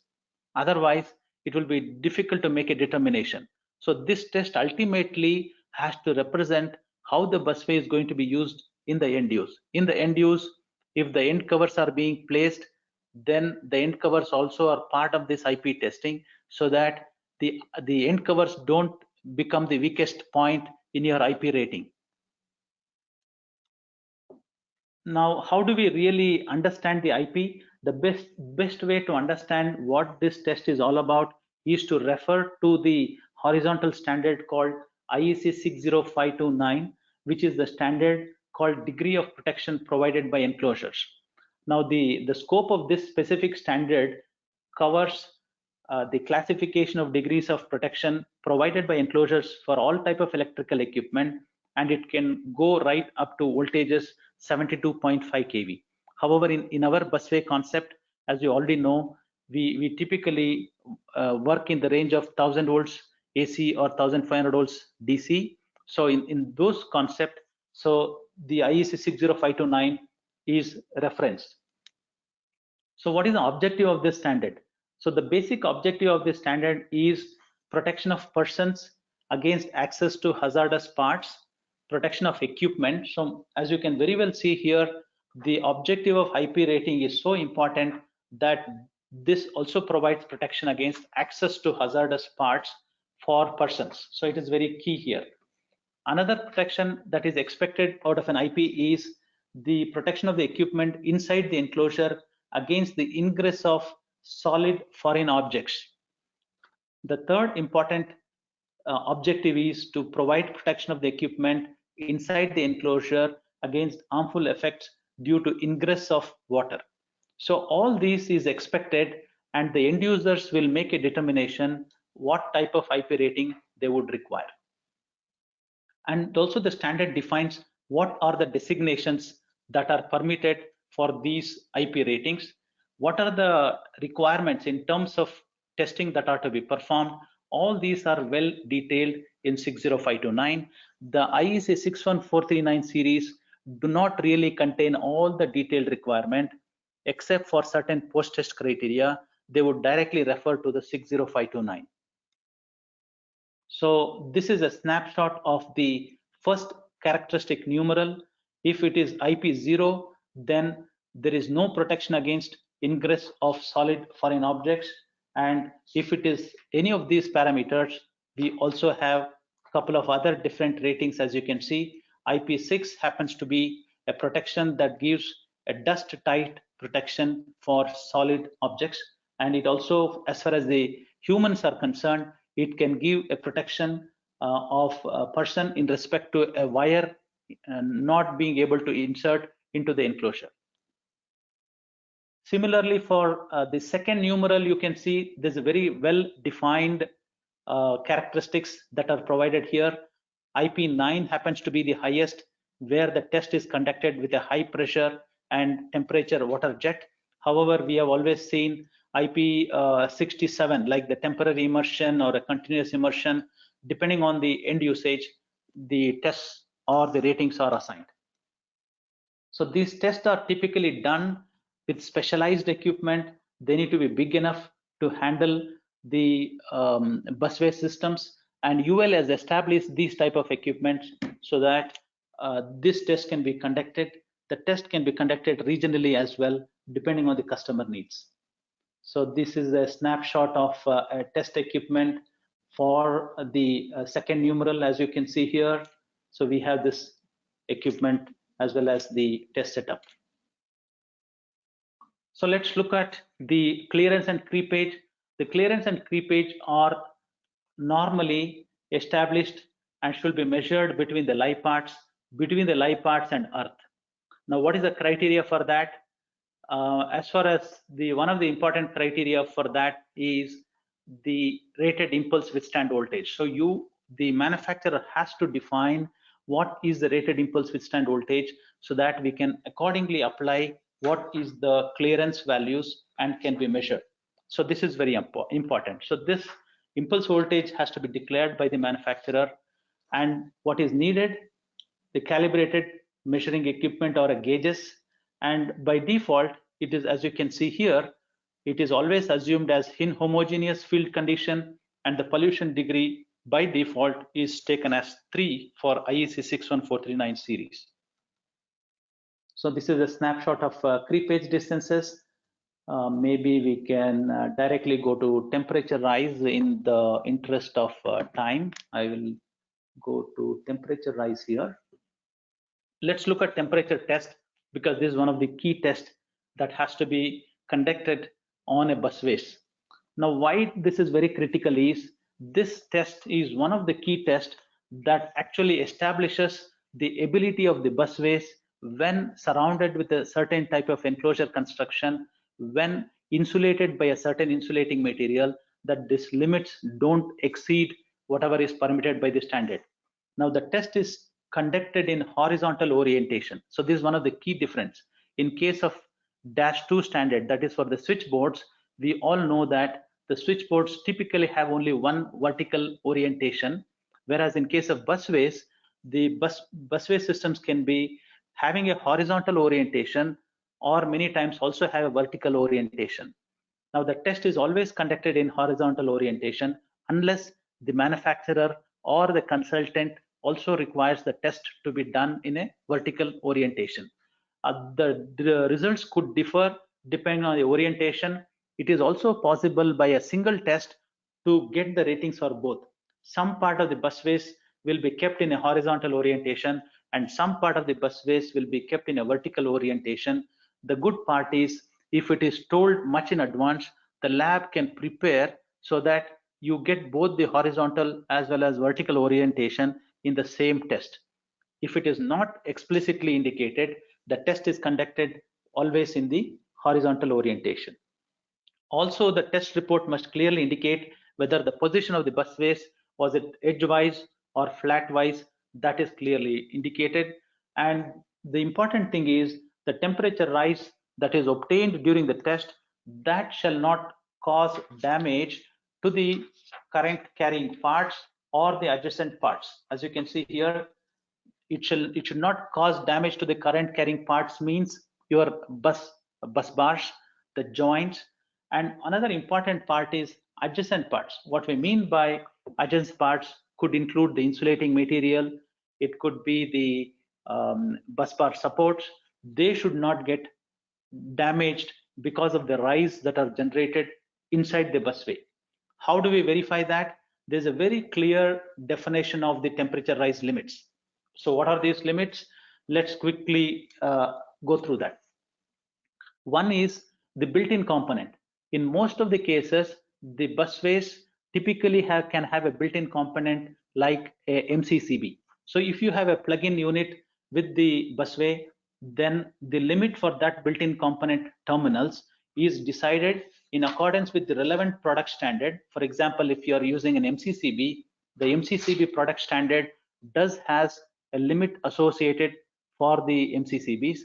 Otherwise, it will be difficult to make a determination. So this test ultimately has to represent how the busway is going to be used in the end use. In the end use, if the end covers are being placed, then the end covers also are part of this IP testing, so that the end covers don't become the weakest point in your IP rating. Now, how do we really understand the IP? The best way to understand what this test is all about is to refer to the horizontal standard called IEC61439, which is the standard called degree of protection provided by enclosures. Now, the scope of this specific standard covers the classification of degrees of protection provided by enclosures for all type of electrical equipment, and it can go right up to voltages 72.5 kV. However, in our busway concept, as you already know, we typically work in the range of 1000 volts AC or 1500 volts DC. So in those concepts, so the IEC 60529 is referenced. So what is the objective of this standard? So the basic objective of this standard is protection of persons against access to hazardous parts, protection of equipment. So as you can very well see here, the objective of IP rating is so important that this also provides protection against access to hazardous parts for persons. So it is very key here. Another protection that is expected out of an IP is the protection of the equipment inside the enclosure against the ingress of solid foreign objects. The third important objective is to provide protection of the equipment inside the enclosure against harmful effects due to ingress of water. So all these is expected, and the end users will make a determination what type of IP rating they would require. And also the standard defines what are the designations that are permitted for these IP ratings, what are the requirements in terms of testing that are to be performed. All these are well detailed in 60529. The IEC 61439 series do not really contain all the detailed requirement, except for certain post-test criteria. They would directly refer to the 60529. So this is a snapshot of the first characteristic numeral. If it is IP0, then there is no protection against ingress of solid foreign objects. And if it is any of these parameters, we also have a couple of other different ratings. As you can see, IP6 happens to be a protection that gives a dust tight protection for solid objects. And it also, as far as the humans are concerned, it can give a protection of a person in respect to a wire not being able to insert into the enclosure. Similarly, for the second numeral, you can see there's a very well defined characteristics that are provided here. IP9 happens to be the highest, where the test is conducted with a high pressure and temperature water jet. However, we have always seen IP67, like the temporary immersion or a continuous immersion, depending on the end usage, the tests or the ratings are assigned. So these tests are typically done with specialized equipment. They need to be big enough to handle the busway systems, and UL has established these type of equipment so that this test can be conducted. The test can be conducted regionally as well, depending on the customer needs. So this is a snapshot of a test equipment for the second numeral, as you can see here. So we have this equipment as well as the test setup. So let's look at the clearance and creepage. The clearance and creepage are normally established and should be measured between the live parts, and earth. Now, what is the criteria for that? As far as one of the important criteria for that is the rated impulse withstand voltage. So the manufacturer has to define what is the rated impulse withstand voltage, so that we can accordingly apply what is the clearance values and can be measured. So this is very important. So this impulse voltage has to be declared by the manufacturer, and what is needed, the calibrated measuring equipment or gauges. And by default, it is, as you can see here, it is always assumed as inhomogeneous field condition, and the pollution degree by default is taken as 3 for IEC 61439 series. So this is a snapshot of creepage distances. Maybe we can directly go to temperature rise in the interest of time. I will go to temperature rise here. Let's look at temperature test, because this is one of the key tests that has to be conducted on a busways. Now, why this is very critical is this test is one of the key tests that actually establishes the ability of the busways when surrounded with a certain type of enclosure construction, when insulated by a certain insulating material, that these limits don't exceed whatever is permitted by the standard. Now, the test is conducted in horizontal orientation. So this is one of the key difference. In case of -2 standard, that is for the switchboards, we all know that the switchboards typically have only one vertical orientation, whereas in case of busways, the busway systems can be having a horizontal orientation or many times also have a vertical orientation. Now, the test is always conducted in horizontal orientation unless the manufacturer or the consultant also requires the test to be done in a vertical orientation. The results could differ depending on the orientation. It is also possible by a single test to get the ratings for both. Some part of the busways will be kept in a horizontal orientation and some part of the busways will be kept in a vertical orientation. The good part is, if it is told much in advance, the lab can prepare so that you get both the horizontal as well as vertical orientation in the same test. If it is not explicitly indicated, the test is conducted always in the horizontal orientation. Also, the test report must clearly indicate whether the position of the busways was it edgewise or flatwise. That is clearly indicated. And the important thing is the temperature rise that is obtained during the test, that shall not cause damage to the current carrying parts or the adjacent parts. As you can see here, it should not cause damage to the current carrying parts, means your bus bars, the joints. And another important part is adjacent parts. What we mean by adjacent parts could include the insulating material, it could be the bus bar supports. They should not get damaged because of the rise that are generated inside the busway. How do we verify that? There's a very clear definition of the temperature rise limits. So what are these limits? Let's quickly go through that. One is the built-in component. In most of the cases, the busways typically can have a built-in component like a MCCB. So if you have a plug-in unit with the busway, then the limit for that built-in component terminals is decided in accordance with the relevant product standard. For example, if you are using an MCCB, the MCCB product standard has a limit associated for the MCCBs.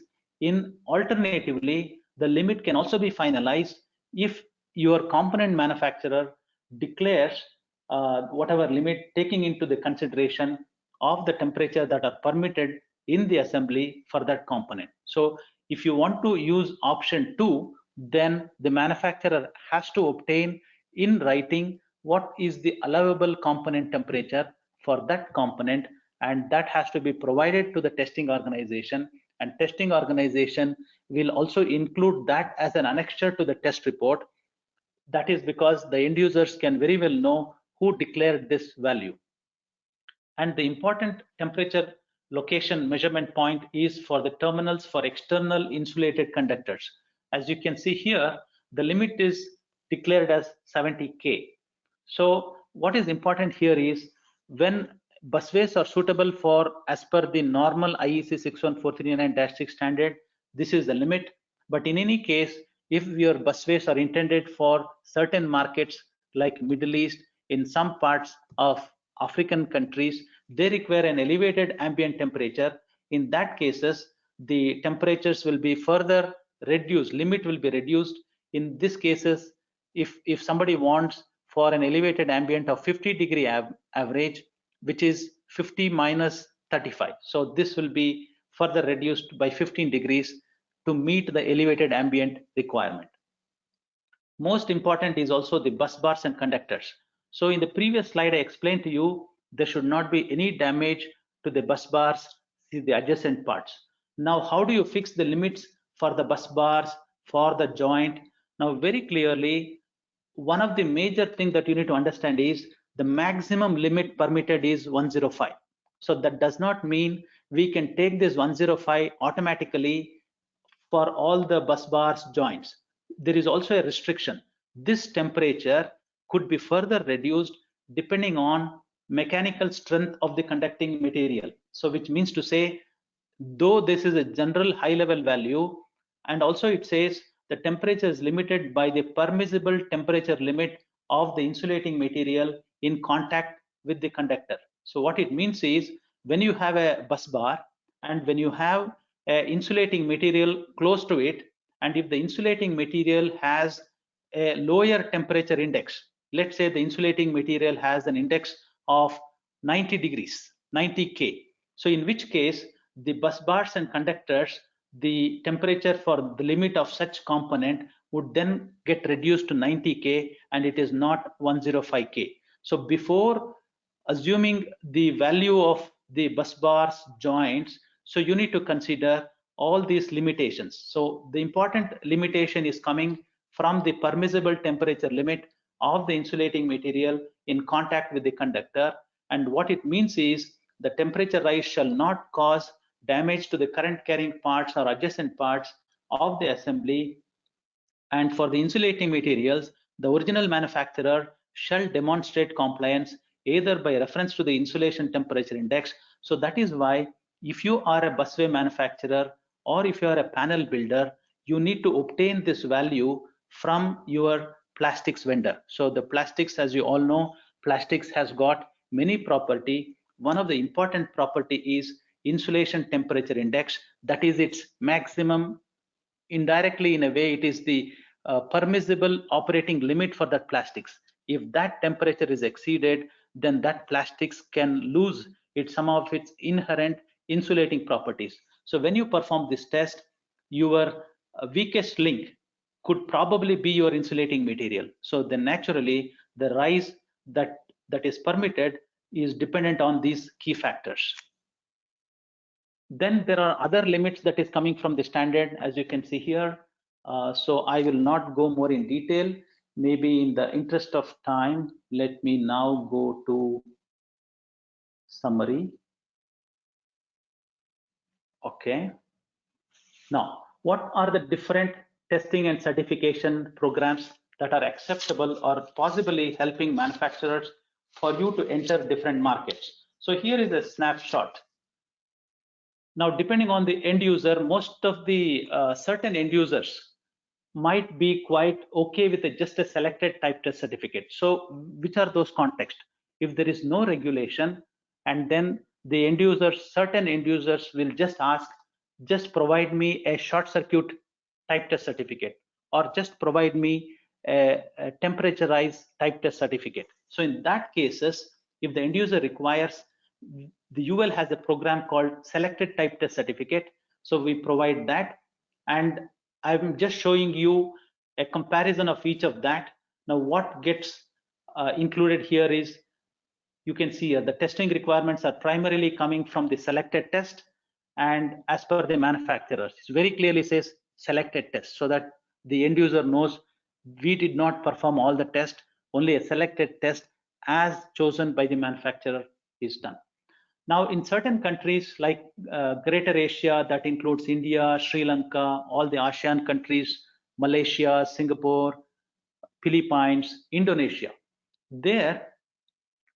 Alternatively, the limit can also be finalized if your component manufacturer declares whatever limit, taking into the consideration of the temperature that are permitted in the assembly for that component. So if you want to use option 2, then the manufacturer has to obtain in writing what is the allowable component temperature for that component, and that has to be provided to the testing organization, and testing organization will also include that as an annexure to the test report. That is because the end users can very well know who declared this value. And the important temperature location measurement point is for the terminals for external insulated conductors. As you can see here, the limit is declared as 70 K. So what is important here is, when busways are suitable for as per the normal IEC61439-6 standard, this is the limit. But in any case, if your busways are intended for certain markets like Middle East, in some parts of African countries, they require an elevated ambient temperature. In that cases, the temperatures will be further reduced, limit will be reduced. In these cases, if somebody wants for an elevated ambient of 50-degree average, which is 50 minus 35, so this will be further reduced by 15 degrees to meet the elevated ambient requirement. Most important is also the bus bars and conductors. So in the previous slide, I explained to you there should not be any damage to the bus bars, the adjacent parts. Now, how do you fix the limits for the bus bars, for the joint? Now, very clearly, one of the major things that you need to understand is the maximum limit permitted is 105. So that does not mean we can take this 105 automatically for all the bus bars joints. There is also a restriction. This temperature could be further reduced depending on mechanical strength of the conducting material. So which means to say, though this is a general high level value, and also it says the temperature is limited by the permissible temperature limit of the insulating material in contact with the conductor. So what it means is, when you have a bus bar and when you have insulating material close to it, and if the insulating material has a lower temperature index, let's say the insulating material has an index of 90 degrees, 90 K. So in which case the bus bars and conductors, the temperature for the limit of such component would then get reduced to 90 K, and it is not 105 K. So before assuming the value of the bus bars joints, so you need to consider all these limitations. So the important limitation is coming from the permissible temperature limit of the insulating material in contact with the conductor. And what it means is the temperature rise shall not cause damage to the current carrying parts or adjacent parts of the assembly. And for the insulating materials, the original manufacturer shall demonstrate compliance either by reference to the insulation temperature index. So that is why if you are a busway manufacturer or if you are a panel builder, you need to obtain this value from your plastics vendor. So the plastics, as you all know, plastics has got many property. One of the important property is insulation temperature index. That is its maximum. Indirectly, in a way, it is the permissible operating limit for that plastics. If that temperature is exceeded, then that plastics can lose some of its inherent insulating properties. So when you perform this test, your weakest link could probably be your insulating material. So then naturally the rise that is permitted is dependent on these key factors. Then there are other limits that is coming from the standard, as you can see here. So I will not go more in detail. Maybe in the interest of time, let me now go to summary. Okay. Now, what are the different testing and certification programs that are acceptable or possibly helping manufacturers for you to enter different markets? So here is a snapshot. Now, depending on the end user, most of the certain end users might be quite okay with just a selected type test certificate. So which are those contexts? If there is no regulation, and then the end users, certain end users will just ask, just provide me a short circuit type test certificate, or just provide me a temperaturized type test certificate. So in that cases, if the end user requires, the UL has a program called selected type test certificate. So we provide that, and I'm just showing you a comparison of each of that. Now what gets included here is, you can see the testing requirements are primarily coming from the selected test, and as per the manufacturers, it very clearly says selected test, so that the end user knows we did not perform all the test, only a selected test as chosen by the manufacturer is done. Now, in certain countries like Greater Asia, that includes India, Sri Lanka, all the ASEAN countries, Malaysia, Singapore, Philippines, Indonesia, there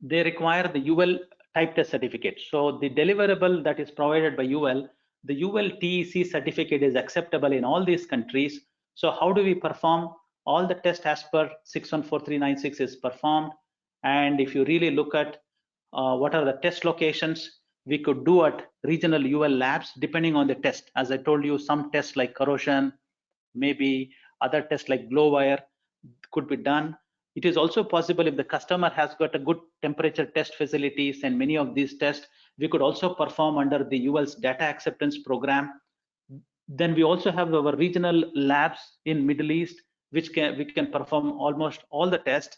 they require the UL type test certificate. So the deliverable that is provided by UL, the UL TEC certificate is acceptable in all these countries. So how do we perform? All the tests as per 61439-6 is performed. And if you really look at what are the test locations, we could do at regional UL labs depending on the test. As I told you, some tests like corrosion, maybe other tests like blow wire could be done. It is also possible if the customer has got a good temperature test facilities, and many of these tests we could also perform under the UL's data acceptance program. Then we also have our regional labs in Middle East, which we can perform almost all the tests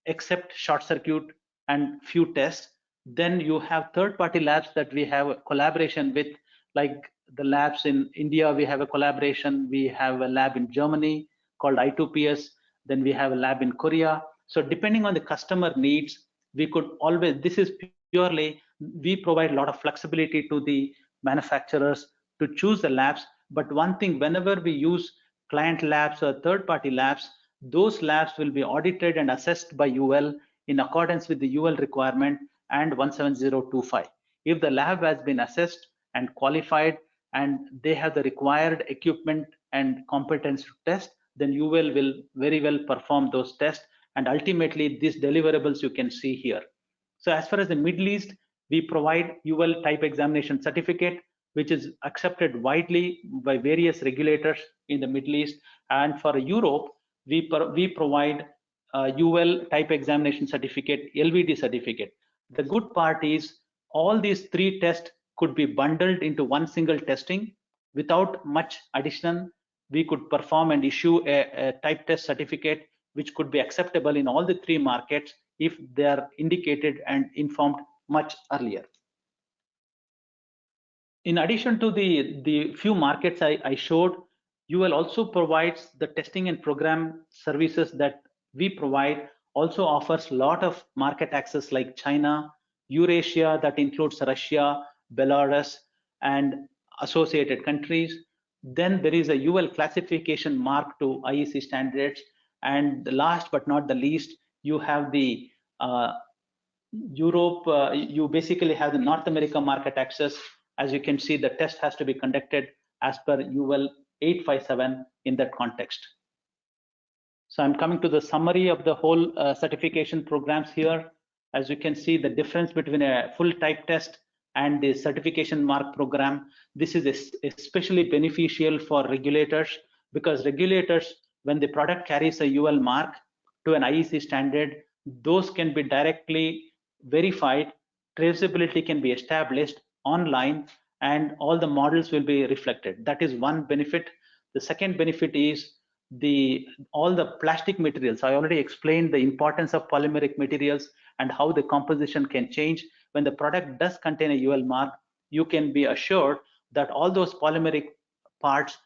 except short circuit and few tests. Then you have third-party labs that we have a collaboration with, like the labs in India, we have a collaboration. We have a lab in Germany. called I2PS. Then we have a lab in Korea. So depending on the customer needs, we could always, this is purely, we provide a lot of flexibility to the manufacturers to choose the labs. But one thing, whenever we use client labs or third-party labs, those labs will be audited and assessed by UL in accordance with the UL requirement and 17025. If the lab has been assessed and qualified and they have the required equipment and competence to test, then UL will very well perform those tests, and ultimately these deliverables you can see here. So as far as the Middle East, we provide UL type examination certificate, which is accepted widely by various regulators in the Middle East. And for Europe, we provide UL type examination certificate, LVD certificate. The good part is all these three tests could be bundled into one single testing without much addition. We could perform and issue a type test certificate which could be acceptable in all the three markets if they are indicated and informed much earlier. In addition to the few markets I showed, UL also provides the testing and program services that we provide, also offers a lot of market access like China, Eurasia, that includes Russia, Belarus, and associated countries. Then there is a UL classification mark to IEC standards. And the last but not the least, you have the Europe, you basically have the North America market access. As you can see, the test has to be conducted as per UL 857 in that context. So I'm coming to the summary of the whole certification programs here. As you can see, the difference between a full type test and the certification mark program. This is especially beneficial for regulators, because regulators, when the product carries a UL mark to an IEC standard, those can be directly verified, traceability can be established online, and all the models will be reflected. That is one benefit. The second benefit is all the plastic materials. I already explained the importance of polymeric materials and how the composition can change. When the product does contain a UL mark, you can be assured that all those polymeric parts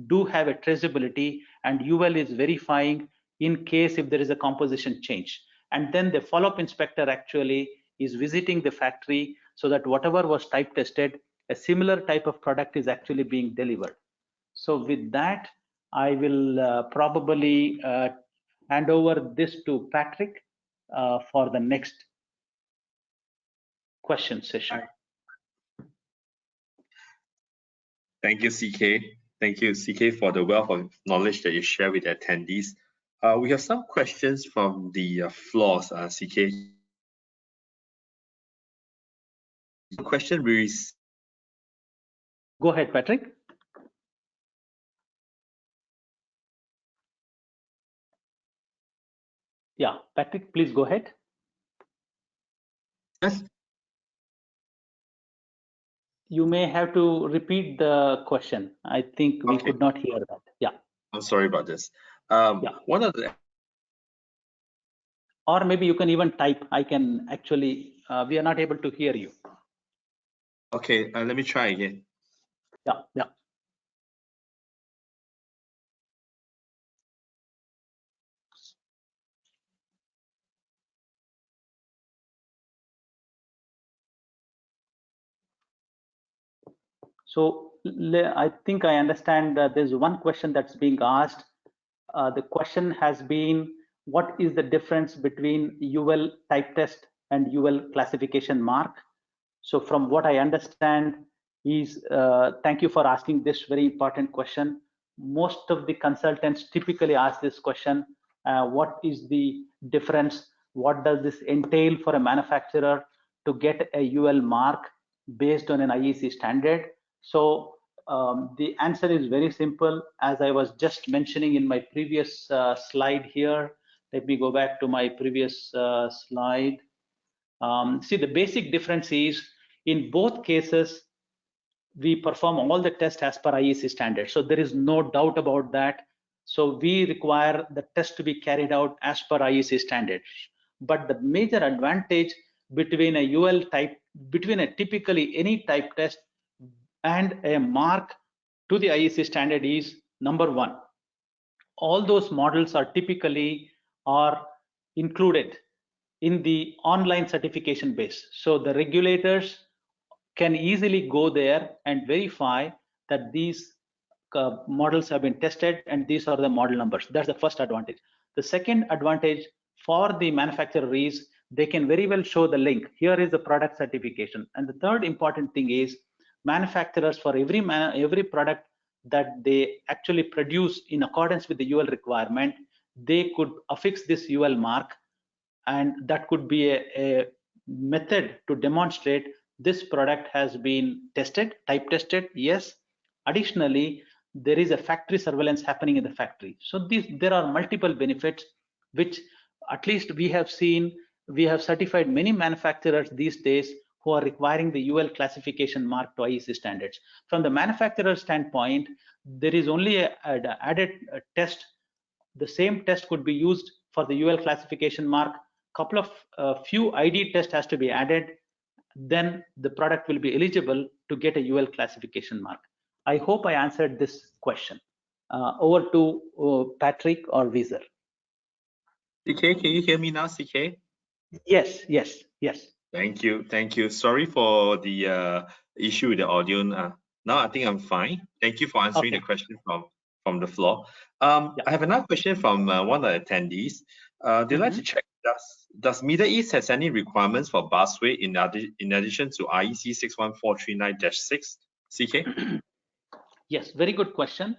do have a traceability, and UL is verifying in case if there is a composition change. And then the follow-up inspector actually is visiting the factory so that whatever was type tested, a similar type of product is actually being delivered. So with that, I will probably hand over this to Patrick for the next question session. Thank you, CK. Thank you, CK, for the wealth of knowledge that you share with the attendees. We have some questions from the floor, CK. The question reads. Go ahead, Patrick. Yeah, Patrick, please go ahead. Yes. You may have to repeat the question. I think we could not hear that. Yeah. I'm sorry about this. Yeah. One of the. Or maybe you can even type. I can actually, we are not able to hear you. Okay, let me try again. Yeah, yeah. So I think I understand that there's one question that's being asked. The question has been, what is the difference between UL type test and UL classification mark? So from what I understand is, thank you for asking this very important question. Most of the consultants typically ask this question, what is the difference? What does this entail for a manufacturer to get a UL mark based on an IEC standard? So the answer is very simple. As I was just mentioning in my previous slide here, let me go back to my previous slide. See, the basic difference is, in both cases, we perform all the tests as per IEC standard. So there is no doubt about that. So we require the test to be carried out as per IEC standards. But the major advantage between a UL type, between a typically any type test and a mark to the IEC standard is, number one, all those models are typically are included in the online certification base. So the regulators can easily go there and verify that these models have been tested and these are the model numbers. That's the first advantage. The second advantage for the manufacturer is they can very well show the link. Here is the product certification. And the third important thing is manufacturers, for every product that they actually produce in accordance with the UL requirement, they could affix this UL mark, and that could be a method to demonstrate this product has been tested, type tested, yes. Additionally, there is a factory surveillance happening in the factory. So there are multiple benefits, which at least we have seen. We have certified many manufacturers these days who are requiring the UL classification mark to IEC standards. From the manufacturer standpoint, there is only an added test. The same test could be used for the UL classification mark. Couple of few ID test has to be added, then the product will be eligible to get a UL classification mark. I hope I answered this question. Over to Patrick or Weezer. CK, can you hear me now, CK? Yes. Thank you. Sorry for the issue with the audio. Now I think I'm fine. Thank you for answering the question from the floor. I have another question from one of the attendees. They'd like to check, does Middle East has any requirements for Busway in addition to IEC61439-6? CK? Yes, very good question.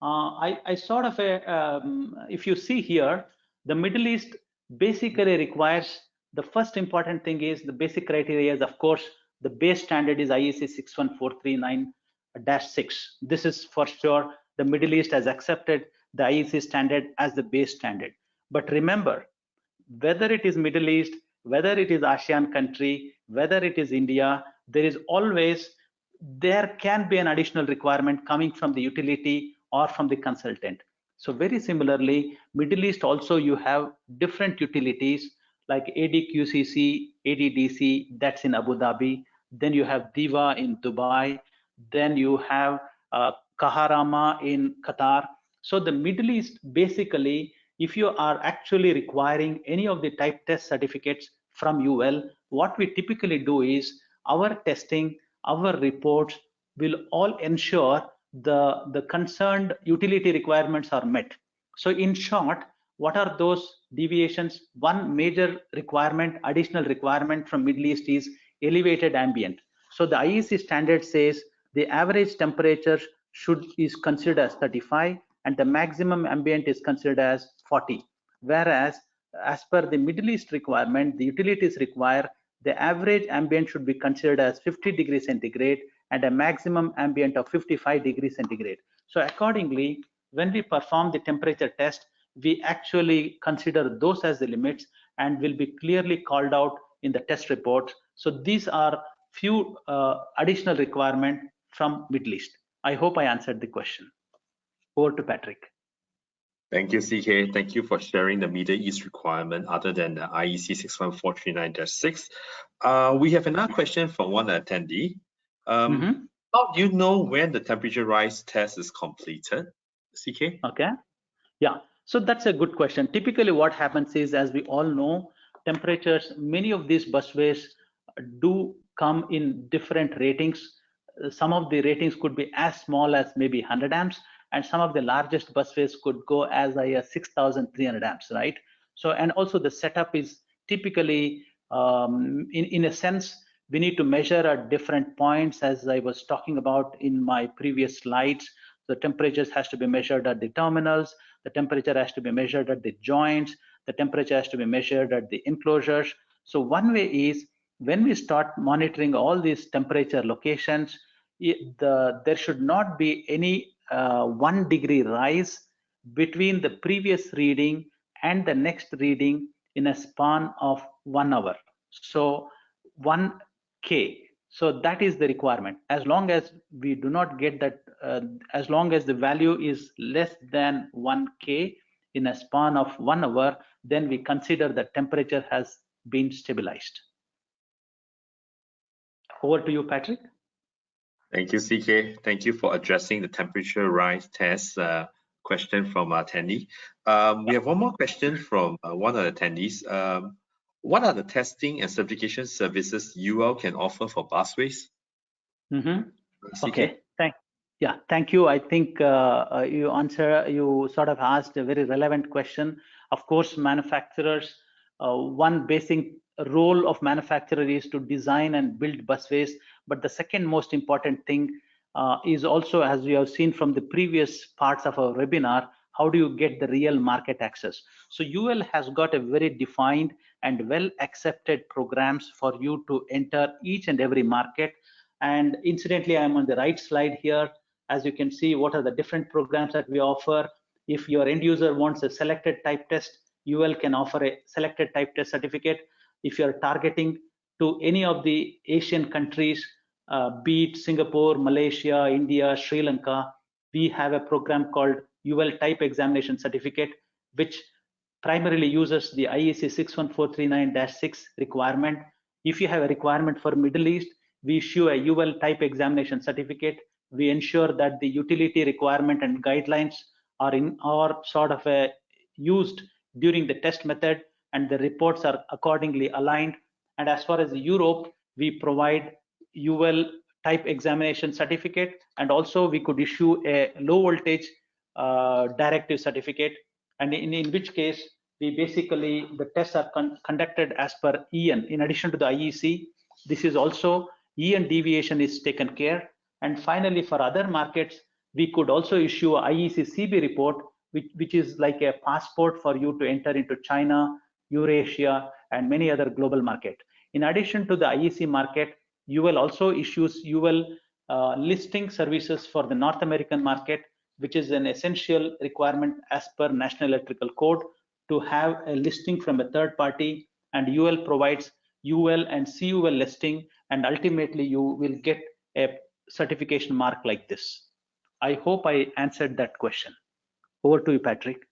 I sort of if you see here, the Middle East basically requires, the first important thing is the basic criteria is, of course, the base standard is IEC61439-6. This is for sure. The Middle East has accepted the IEC standard as the base standard. But remember, whether it is Middle East, whether it is ASEAN country, whether it is India, there can be an additional requirement coming from the utility or from the consultant. So very similarly, Middle East also, you have different utilities like ADQCC, ADDC, that's in Abu Dhabi. Then you have DIVA in Dubai. Then you have Kaharama in Qatar. So the Middle East, basically, if you are actually requiring any of the type test certificates from UL, what we typically do is our testing, our reports will all ensure the concerned utility requirements are met. So in short, what are those deviations? One major requirement, additional requirement from Middle East is elevated ambient. So the IEC standard says the average temperature is considered as 35 and the maximum ambient is considered as 40. Whereas as per the Middle East requirement, the utilities require the average ambient should be considered as 50 degrees centigrade and a maximum ambient of 55 degrees centigrade. So accordingly, when we perform the temperature test, we actually consider those as the limits and will be clearly called out in the test report. So these are few additional requirements from Middle East. I hope I answered the question. Over to Patrick. Thank you, CK. Thank you for sharing the Middle East requirement other than the IEC 61439-6. We have another question from one attendee. How do you know when the temperature rise test is completed, CK? Okay. Yeah. So that's a good question. Typically what happens is, as we all know, temperatures, many of these busways do come in different ratings. Some of the ratings could be as small as maybe 100 amps, and some of the largest busways could go as high as 6,300 amps, right? So, and also the setup is typically, in a sense, we need to measure at different points, as I was talking about in my previous slides. The temperatures has to be measured at the terminals, the temperature has to be measured at the joints, the temperature has to be measured at the enclosures. So one way is, when we start monitoring all these temperature locations, there should not be any 1 degree rise between the previous reading and the next reading in a span of 1 hour. So 1K. So that is the requirement. As long as we do not get that, as long as the value is less than 1K in a span of 1 hour, then we consider that temperature has been stabilized. Over to you, Patrick. Thank you, CK. Thank you for addressing the temperature rise test question from our attendee. We have one more question from one of the attendees. What are the testing and certification services UL can offer for busways? Okay, thank you. I think you sort of asked a very relevant question. Of course, manufacturers, one basic role of manufacturer is to design and build busways, but the second most important thing is also, as we have seen from the previous parts of our webinar, how do you get the real market access? So UL has got a very defined and well accepted programs for you to enter each and every market. And incidentally, I'm on the right slide here. As you can see, what are the different programs that we offer. If your end user wants a selected type test, UL can offer a selected type test certificate. If you're targeting to any of the Asian countries, be it Singapore, Malaysia, India, Sri Lanka, we have a program called UL Type Examination Certificate, which primarily uses the IEC61439-6 requirement. If you have a requirement for Middle East, we issue a UL Type Examination Certificate. We ensure that the utility requirement and guidelines are sort of used during the test method, and the reports are accordingly aligned. And as far as Europe, we provide UL Type Examination Certificate, and also we could issue a low voltage directive certificate, and in which case we basically, the tests are conducted as per EN. In addition to the IEC, this is also EN deviation is taken care. And finally, for other markets, we could also issue a IEC CB report, which is like a passport for you to enter into China, Eurasia, and many other global markets. In addition to the IEC market, UL also issues UL listing services for the North American market, which is an essential requirement as per National Electrical Code to have a listing from a third party, and UL provides UL and CUL listing, and ultimately you will get a certification mark like this. I hope I answered that question. Over to you, Patrick.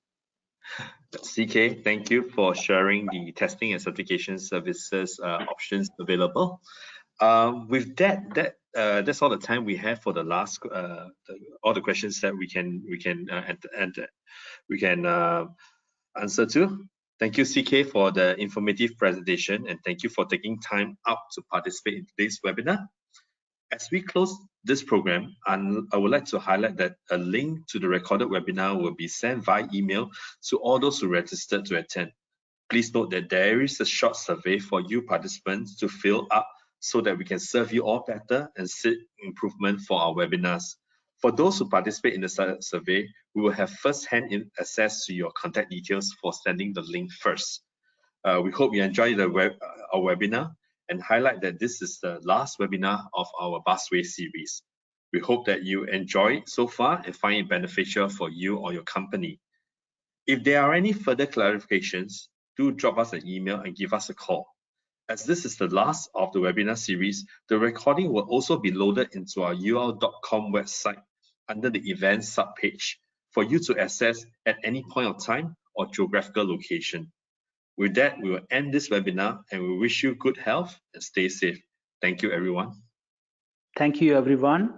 CK, thank you for sharing the testing and certification services options available. With that's all the time we have for the last all the questions that we can answer to. Thank you, CK, for the informative presentation, and thank you for taking time out to participate in today's webinar. As we close this program, I would like to highlight that a link to the recorded webinar will be sent via email to all those who registered to attend. Please note that there is a short survey for you participants to fill up so that we can serve you all better and seek improvement for our webinars. For those who participate in the survey, we will have first-hand access to your contact details for sending the link first. We hope you enjoyed our webinar and highlight that this is the last webinar of our Busway series. We hope that you enjoy it so far and find it beneficial for you or your company. If there are any further clarifications, do drop us an email and give us a call. As this is the last of the webinar series, the recording will also be loaded into our ul.com website under the events subpage for you to access at any point of time or geographical location. With that, we will end this webinar and we wish you good health and stay safe. Thank you, everyone. Thank you, everyone.